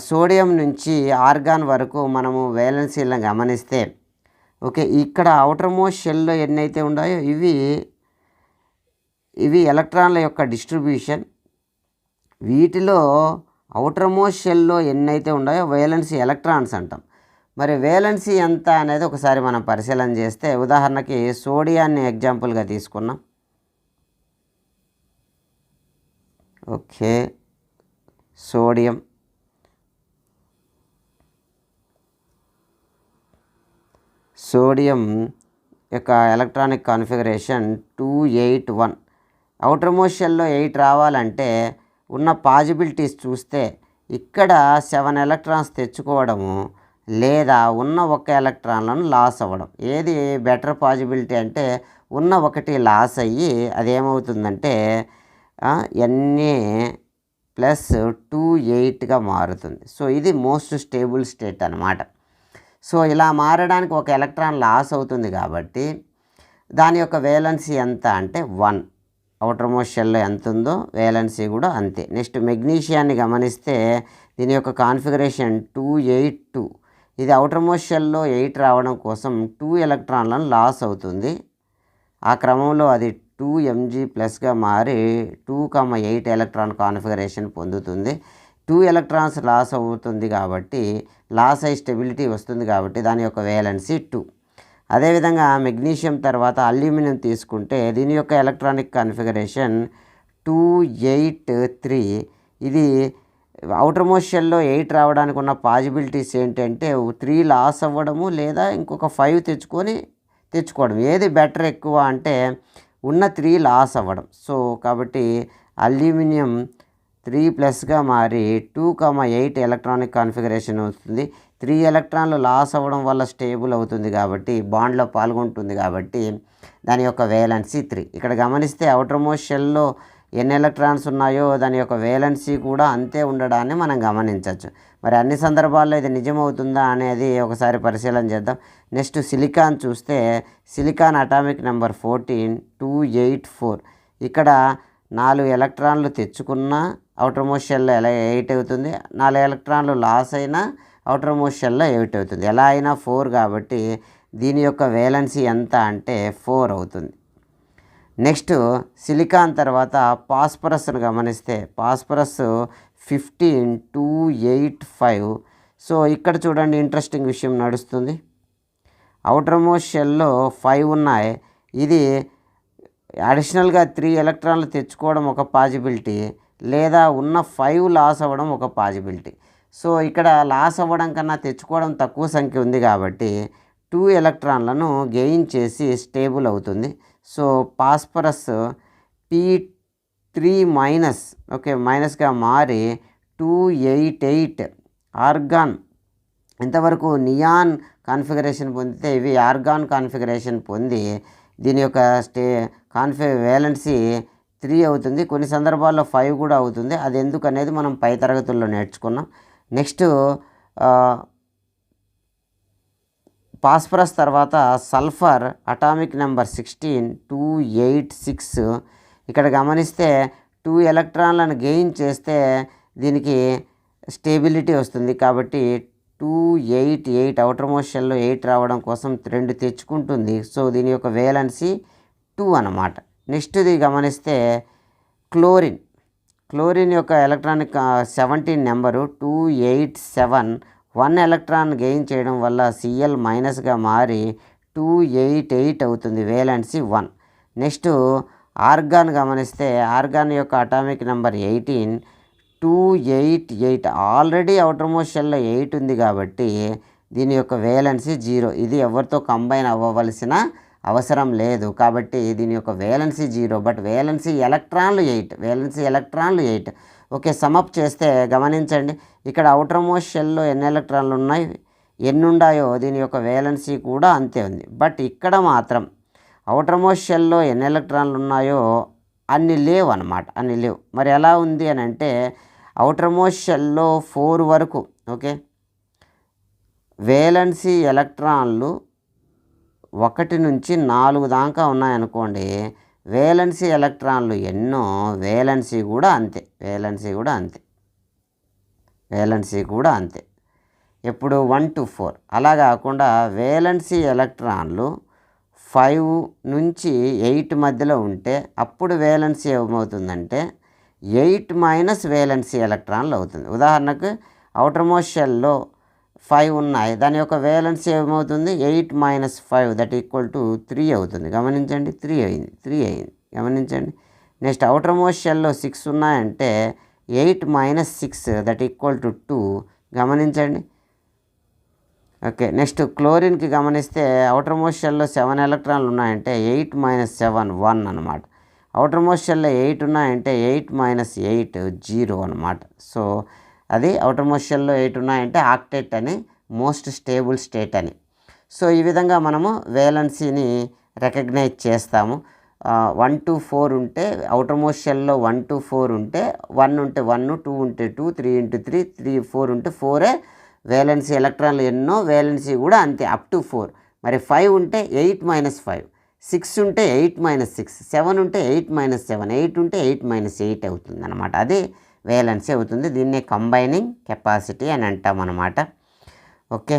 S1: సోడియం నుంచి ఆర్గాన్ వరకు మనము వేలెన్సీలను గమనిస్తే, ఓకే, ఇక్కడ అవుటర్ మోస్ట్ షెల్లో ఎన్నైతే ఉన్నాయో ఇవి ఎలక్ట్రాన్ల యొక్క డిస్ట్రిబ్యూషన్. వీటిలో అవుటర్ మోస్ట్ షెల్లో ఎన్నైతే ఉన్నాయో వేలెన్సీ ఎలక్ట్రాన్స్ అంటాం. మరి వేలెన్సీ ఎంత అనేది ఒకసారి మనం పరిశీలన చేస్తే, ఉదాహరణకి సోడియాన్ని ఎగ్జాంపుల్గా తీసుకున్నాం. ఓకే, సోడియం యొక్క ఎలక్ట్రానిక్ కాన్ఫిగరేషన్ 281. అవుటర్ మోస్ట్ షెల్లో 8 రావాలంటే ఉన్న పాజిబిలిటీస్ చూస్తే ఇక్కడ 7 ఎలక్ట్రాన్స్ తెచ్చుకోవడము లేదా ఉన్న 1 ఎలక్ట్రాన్లను లాస్ అవ్వడం. ఏది బెటర్ పాజిబిలిటీ అంటే ఉన్న 1 లాస్ అయ్యి అదేమవుతుందంటే Na+28గా మారుతుంది. సో ఇది మోస్ట్ స్టేబుల్ స్టేట్ అన్నమాట. సో ఇలా మారడానికి 1 ఎలక్ట్రాన్ లాస్ అవుతుంది కాబట్టి దాని యొక్క వేలెన్సీ ఎంత అంటే 1. అవుటర్ మోస్ట్ షెల్లో ఎంత ఉందో వేలెన్సీ కూడా అంతే. నెక్స్ట్ మెగ్నీషియాన్ని గమనిస్తే దీని యొక్క కాన్ఫిగరేషన్ 282. ఇది అవుటర్ మోస్ట్ షెల్లో 8 రావడం కోసం 2 ఎలక్ట్రాన్లను లాస్ అవుతుంది. ఆ క్రమంలో అది 2Mg+గా మారి 2,8 ఎలక్ట్రాన్ కాన్ఫిగరేషన్ పొందుతుంది. 2 ఎలక్ట్రాన్స్ లాస్ అవుతుంది కాబట్టి లాస్ అయ్యి స్టెబిలిటీ వస్తుంది కాబట్టి దాని యొక్క వేలెన్సీ 2. అదేవిధంగా మెగ్నీషియం తర్వాత అల్యూమినియం తీసుకుంటే దీని యొక్క ఎలక్ట్రానిక్ కాన్ఫిగరేషన్ 283. ఇది అవుటర్ మోస్ట్ షెల్లో 8 రావడానికి ఉన్న పాజిబిలిటీస్ ఏంటంటే 3 లాస్ అవ్వడము లేదా ఇంకొక 5 తెచ్చుకోవడం. ఏది బెటర్ ఎక్కువ అంటే ఉన్న 3 లాస్ అవ్వడం. సో కాబట్టి అల్యూమినియం 3+గా మారి 2,8 ఎలక్ట్రానిక్ కాన్ఫిగరేషన్ వస్తుంది. 3 ఎలక్ట్రాన్లు లాస్ అవ్వడం వల్ల స్టేబుల్ అవుతుంది కాబట్టి బాండ్లో పాల్గొంటుంది కాబట్టి దాని యొక్క వేలెన్సీ 3. ఇక్కడ గమనిస్తే అవుటర్ మోస్ట్ షెల్లో ఎన్ని ఎలక్ట్రాన్స్ ఉన్నాయో దాని యొక్క వేలెన్సీ కూడా అంతే ఉండడాన్ని మనం గమనించవచ్చు. మరి అన్ని సందర్భాల్లో ఇది నిజమవుతుందా అనేది ఒకసారి పరిశీలన చేద్దాం. నెక్స్ట్ సిలికాన్ చూస్తే సిలికాన్ అటామిక్ నెంబర్ 14, 284. ఇక్కడ 4 ఎలక్ట్రాన్లు తెచ్చుకున్నా అవుటర్ మోస్ట్ షెల్లో 8 అవుతుంది. 4 ఎలక్ట్రాన్లు లాస్ అయినా అవుటర్ మోస్ట్ షెల్లో 8 అవుతుంది. ఎలా అయినా 4 కాబట్టి దీని యొక్క వేలెన్సీ ఎంత అంటే 4 అవుతుంది. నెక్స్ట్ సిలికాన్ తర్వాత పాస్పరస్ను గమనిస్తే పాస్పరస్ 15285. సో ఇక్కడ చూడండి ఇంట్రెస్టింగ్ విషయం నడుస్తుంది. అవుటర్ మోస్ట్ షెల్లో 5 ఉన్నాయి. ఇది అడిషనల్గా 3 ఎలక్ట్రాన్లు తెచ్చుకోవడం ఒక పాజిబిలిటీ, లేదా ఉన్న 5 లాస్ అవ్వడం ఒక పాజిబిలిటీ. సో ఇక్కడ లాస్ అవ్వడం కన్నా తెచ్చుకోవడం తక్కువ సంఖ్య ఉంది కాబట్టి 2 ఎలక్ట్రాన్లను గెయిన్ చేసి స్టేబుల్ అవుతుంది. సో పాస్పరస్ P3 మైనస్ మైనస్గా మారి 288. ఆర్గాన్ ఇంతవరకు నియాన్ కాన్ఫిగరేషన్ పొందితే ఇవి ఆర్గాన్ కాన్ఫిగరేషన్ పొంది దీని యొక్క వేలెన్సీ 3 అవుతుంది. కొన్ని సందర్భాల్లో 5 కూడా అవుతుంది. అది ఎందుకు అనేది మనం పై తరగతుల్లో నేర్చుకున్నాం. నెక్స్ట్ పాస్పరస్ తర్వాత సల్ఫర్ అటామిక్ నెంబర్ 16 286. ఇక్కడ గమనిస్తే 2 ఎలక్ట్రాన్లను గెయిన్ చేస్తే దీనికి స్టేబిలిటీ వస్తుంది కాబట్టి 288 అవుటర్ మోస్ట్ షెల్లో 8 రావడం కోసం 2 తెచ్చుకుంటుంది. సో దీని యొక్క వేలెన్సీ 2 అన్నమాట. నెక్స్ట్ ఇది గమనిస్తే క్లోరిన్ యొక్క ఎలక్ట్రానిక్ 17 నెంబరు 287. 1 ఎలక్ట్రాన్ గెయిన్ చేయడం వల్ల Cl మైనస్గా మారి 288 అవుతుంది, వేలెన్సీ 1. నెక్స్ట్ ఆర్గాన్ గమనిస్తే ఆర్గాన్ యొక్క atomic number 18 288. Already outer most షెల్లో 8 ఉంది కాబట్టి దీని యొక్క వేలెన్సీ 0. ఇది ఎవరితో కంబైన్ అవ్వవలసిన అవసరం లేదు కాబట్టి దీని యొక్క వేలెన్సీ 0. బట్ వేలెన్సీ ఎలక్ట్రాన్లు 8. ఓకే, సమప్ చేస్తే గమనించండి ఇక్కడ అవుటర్ మోస్ట్ షెల్లో ఎన్ని ఎలక్ట్రాన్లు ఉన్నాయి, ఎన్ని ఉన్నాయో దీని యొక్క వేలెన్సీ కూడా అంతే ఉంది. బట్ ఇక్కడ మాత్రం అవుటర్ మోస్ట్ షెల్లో ఎన్ని ఎలక్ట్రాన్లు ఉన్నాయో అన్ని లేవు అన్నమాట, అన్ని లేవు. మరి ఎలా ఉంది అని అంటే అవుటర్ మోస్ట్ షెల్లో 4 వరకు వేలెన్సీ ఎలక్ట్రాన్లు 1 నుంచి 4 దాకా ఉన్నాయనుకోండి. వేలెన్సీ ఎలక్ట్రాన్లు ఎన్నో వేలెన్సీ కూడా అంతే. ఎప్పుడు 1 to 4. అలా కాకుండా వేలెన్సీ ఎలక్ట్రాన్లు 5 నుంచి 8 మధ్యలో ఉంటే అప్పుడు వేలెన్సీ ఏమవుతుందంటే 8 మైనస్ వేలెన్సీ ఎలక్ట్రాన్లు అవుతుంది. ఉదాహరణకు అవుటర్ మోస్ట్ షెల్లో 5 ఉన్నాయి, దాని యొక్క వేలెన్సీ ఏమవుతుంది 8 మైనస్ 5 దట్ ఈక్వల్ టు 3 అవుతుంది. గమనించండి 3 అయింది గమనించండి. నెక్స్ట్ అవుటర్ మోస్ట్ షెల్లో 6 ఉన్నాయంటే 8 మైనస్ 6 దట్ ఈక్వల్ టు 2. గమనించండి. ఓకే, నెక్స్ట్ క్లోరిన్కి గమనిస్తే అవుటర్ మోస్ట్ షెల్లో 7 ఎలక్ట్రాన్లు ఉన్నాయంటే 8 మైనస్ 7 1 అనమాట. అవుటర్ మోస్ట్ షెల్లో 8 ఉన్నాయంటే 8 మైనస్ 8 0 అనమాట. సో అది అవుటర్ మోస్ట్ షెల్లో 8 ఉన్నాయంటే ఆక్టేట్ అని, మోస్ట్ స్టేబుల్ స్టేట్ అని. సో ఈ విధంగా మనము వేలెన్సీని రికగ్నైజ్ చేస్తాము. 1 to 4 ఉంటే అవుటర్ మోస్ట్ షెల్లో 1 to 4 ఉంటే 1 ఉంటే 1, 2 ఉంటే 2, 3 into 3, 3, 4 ఉంటే 4 వేలెన్సీ ఎలక్ట్రాన్లు ఎన్నో వేలెన్సీ కూడా అంతే అప్ టు 4. మరి 5 ఉంటే 8 మైనస్ 5, 6 ఉంటే 8 మైనస్ 6, 7 ఉంటే 8 మైనస్ 7, 8 ఉంటే 8 మైనస్ 8 అవుతుంది అనమాట. అదే వేలెన్సీ అవుతుంది. దీన్నే కంబైనింగ్ కెపాసిటీ అని అంటాం అన్నమాట. ఓకే,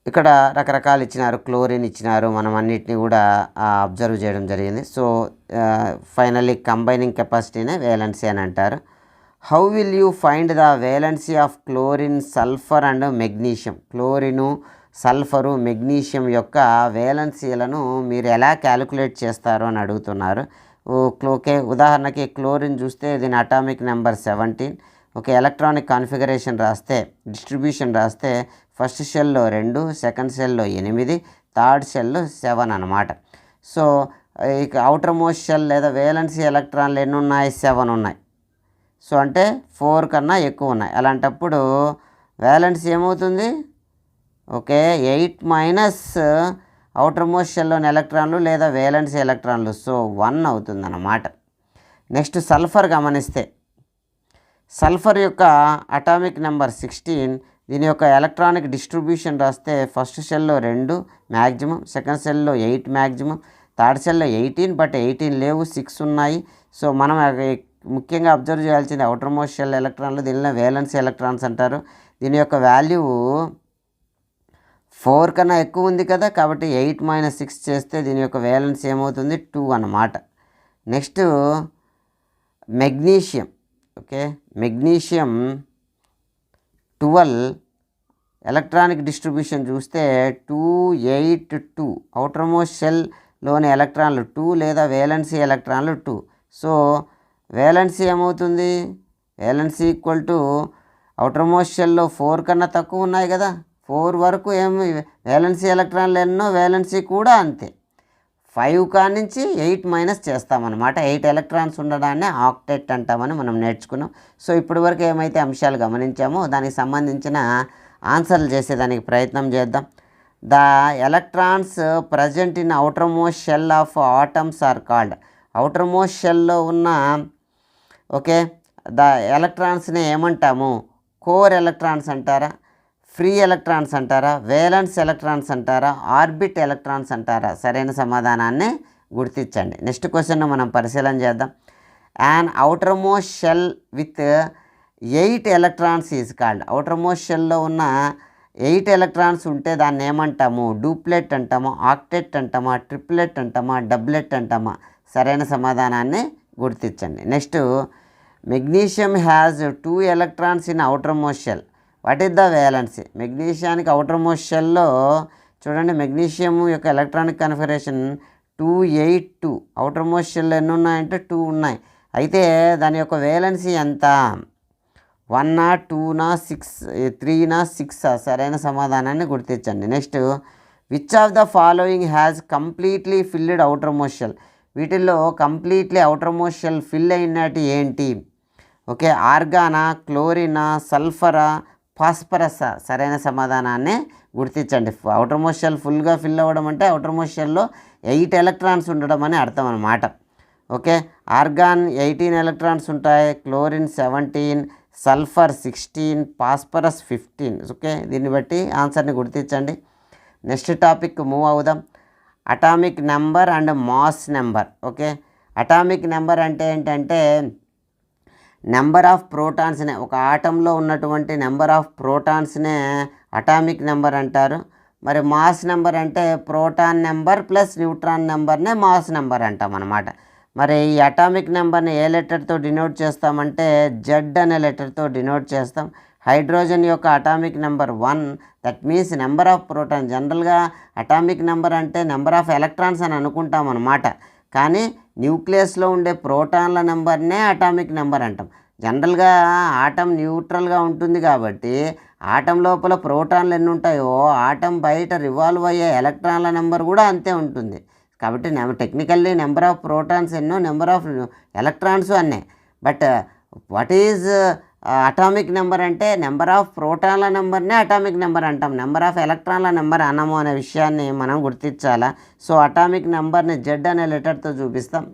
S1: ఇక్కడ రకరకాలు ఇచ్చినారు, క్లోరిన్ ఇచ్చినారు, మనం అన్నిటిని కూడా అబ్జర్వ్ చేయడం జరిగింది. సో ఫైనల్లీ కంబైనింగ్ కెపాసిటీనే వేలెన్సీ అని అంటారు. How will you find the valency of chlorine, sulphur and magnesium? Chlorine, sulphur, magnesium యొక్క వేలెన్సీలను మీరు ఎలా క్యాలిక్యులేట్ చేస్తారు అని అడుగుతున్నారు. ఓకే, ఉదాహరణకి క్లోరిన్ చూస్తే దీని atomic number 17. Okay, electronic configuration రాస్తే, డిస్ట్రిబ్యూషన్ రాస్తే ఫస్ట్ షెల్లో 2, సెకండ్ షెల్లో 8, థర్డ్ షెల్లో 7 అనమాట. సో ఇక అవుటర్ మోస్ట్ షెల్ లేదా వేలెన్సీ ఎలక్ట్రాన్లు ఎన్ని ఉన్నాయి, 7 ఉన్నాయి. సో అంటే 4 కన్నా ఎక్కువ ఉన్నాయి. అలాంటప్పుడు వేలెన్సీ ఏమవుతుంది, ఓకే 8 మైనస్ అవుటర్ మోస్ట్ షెల్లోని ఎలక్ట్రాన్లు లేదా వేలెన్సీ ఎలక్ట్రాన్లు, సో 1 అవుతుంది అన్నమాట. నెక్స్ట్ సల్ఫర్ గమనిస్తే సల్ఫర్ యొక్క అటామిక్ నెంబర్ 16. దీని యొక్క ఎలక్ట్రానిక్ డిస్ట్రిబ్యూషన్ రాస్తే ఫస్ట్ షెల్లో 2 మ్యాక్సిమం, సెకండ్ షెల్లో 8 మ్యాక్సిమం, థర్డ్ షెల్లో 18 బట్ 18 లేవు, 6 ఉన్నాయి. సో మనం ముఖ్యంగా అబ్జర్వ్ చేయాల్సింది అవుటర్ మోస్ట్ షెల్ ఎలక్ట్రాన్లు, దీనిలో వేలెన్సీ ఎలక్ట్రాన్స్ అంటారు. దీని యొక్క వాల్యూ 4 కన్నా ఎక్కువ ఉంది కదా, కాబట్టి 8 - 6 చేస్తే దీని యొక్క వేలెన్స్ ఏమవుతుంది 2 అన్నమాట. Next magnesium. Okay, magnesium 12 electronic distribution చూస్తే 2, 8, 2. అవుటర్ మోస్ట్ షెల్లోని ఎలక్ట్రాన్లు 2 లేదా వేలెన్సీ ఎలక్ట్రాన్లు 2. సో వేలెన్సీ ఏమవుతుంది, valency equal to outer most షెల్లో 4 కన్నా తక్కువ ఉన్నాయి కదా, 4 వరకు ఏమి వేలెన్సీ ఎలక్ట్రాన్లు ఎన్నో వేలెన్సీ కూడా అంతే. 5 కాడి నుంచి 8 మైనస్ చేస్తామన్నమాట. 8 ఎలక్ట్రాన్స్ ఉండడాన్ని ఆక్టెట్ అంటామని మనం నేర్చుకున్నాం. సో ఇప్పటివరకు ఏమైతే అంశాలు గమనించామో దానికి సంబంధించిన ఆన్సర్లు చేసేదానికి ప్రయత్నం చేద్దాం. The electrons present in outer most shell of atoms are called. Outer most షెల్లో ఉన్న ఓకే ద ఎలక్ట్రాన్స్ని ఏమంటాము, కోర్ ఎలక్ట్రాన్స్ అంటారా, ఫ్రీ ఎలక్ట్రాన్స్ అంటారా, వేలెన్స్ ఎలక్ట్రాన్స్ అంటారా, ఆర్బిట్ ఎలక్ట్రాన్స్ అంటారా? సరైన సమాధానాన్ని గుర్తించండి. నెక్స్ట్ క్వశ్చన్ మనం పరిశీలన చేద్దాం. And outer most shell with 8 electrons is called. Outer most షెల్లో ఉన్న 8 ఎలక్ట్రాన్స్ ఉంటే దాన్ని ఏమంటాము, డూప్లెట్ అంటామా, ఆక్టెట్ అంటామా, ట్రిప్లెట్ అంటామా, డబ్లెట్ అంటామా? సరైన సమాధానాన్ని గుర్తించండి. Next magnesium has 2 electrons in outer most shell. What is the valency? మెగ్నీషియానికి అవుటర్ మోస్ట్ షెల్లో చూడండి, మెగ్నీషియం యొక్క electronic configuration 2, 8, 2. Outer most shell ఎన్ని ఉన్నాయంటే 2 ఉన్నాయి. అయితే దాని యొక్క వేలెన్సీ ఎంత, 1, 2, 6, 3, 6? సరైన సమాధానాన్ని గుర్తించండి. Next which of the following has completely filled outer most shell. వీటిల్లో completely outer most shell fill అయినట్టు ఏంటి? ఓకే, ఆర్గానా, క్లోరినా, సల్ఫరా, ఫాస్ఫరస్? సరైన సమాధానాన్ని గుర్తించండి. అవుటర్ మోస్ట్ షెల్ ఫుల్గా ఫిల్ అవ్వడం అంటే అవుటర్ మోస్ట్ షెల్లో 8 ఎలక్ట్రాన్స్ ఉండడం అని అర్థం అన్నమాట. ఓకే, ఆర్గాన్ 18 ఎలక్ట్రాన్స్ ఉంటాయి, క్లోరిన్ 17, సల్ఫర్ 16, ఫాస్ఫరస్ 15. ఓకే, దీన్ని బట్టి ఆన్సర్ని గుర్తించండి. నెక్స్ట్ టాపిక్ మూవ్ అవుదాం. Atomic number and mass number. Okay, atomic number అంటే ఏంటంటే నెంబర్ ఆఫ్ ప్రోటాన్స్నే, ఒక ఆటంలో ఉన్నటువంటి నెంబర్ ఆఫ్ ప్రోటాన్స్నే అటామిక్ నెంబర్ అంటారు. మరి మాస్ నెంబర్ అంటే ప్రోటాన్ నెంబర్ ప్లస్ న్యూట్రాన్ నెంబర్నే మాస్ నెంబర్ అంటాం అన్నమాట. మరి ఈ అటామిక్ నెంబర్ని ఏ లెటర్తో డినోట్ చేస్తామంటే జెడ్ అనే లెటర్తో డినోట్ చేస్తాం. హైడ్రోజన్ యొక్క atomic number 1, that means number of proton. జనరల్గా అటామిక్ నెంబర్ అంటే నెంబర్ ఆఫ్ ఎలక్ట్రాన్స్ అని అనుకుంటాం అన్నమాట. కానీ న్యూక్లియస్లో ఉండే ప్రోటాన్ల నెంబర్నే అటామిక్ నెంబర్ అంటాం. జనరల్గా ఆటం న్యూట్రల్గా ఉంటుంది కాబట్టి ఆటం లోపల ప్రోటాన్లు ఎన్ని ఉంటాయో ఆటం బయట రివాల్వ్ అయ్యే ఎలక్ట్రాన్ల నెంబర్ కూడా అంతే ఉంటుంది. కాబట్టి టెక్నికల్లీ నెంబర్ ఆఫ్ ప్రోటాన్స్ ఎన్నో, నెంబర్ ఆఫ్ ఎలక్ట్రాన్స్ అన్నే. But what is atomic number అంటే నెంబర్ ఆఫ్ ప్రోటాన్ల నెంబర్నే అటామిక్ నెంబర్ అంటాం, నెంబర్ ఆఫ్ ఎలక్ట్రాన్ల నెంబర్ అనము అనే విషయాన్ని మనం గుర్తించాలా. సో అటామిక్ నెంబర్ని జెడ్ అనే లెటర్తో చూపిస్తాం.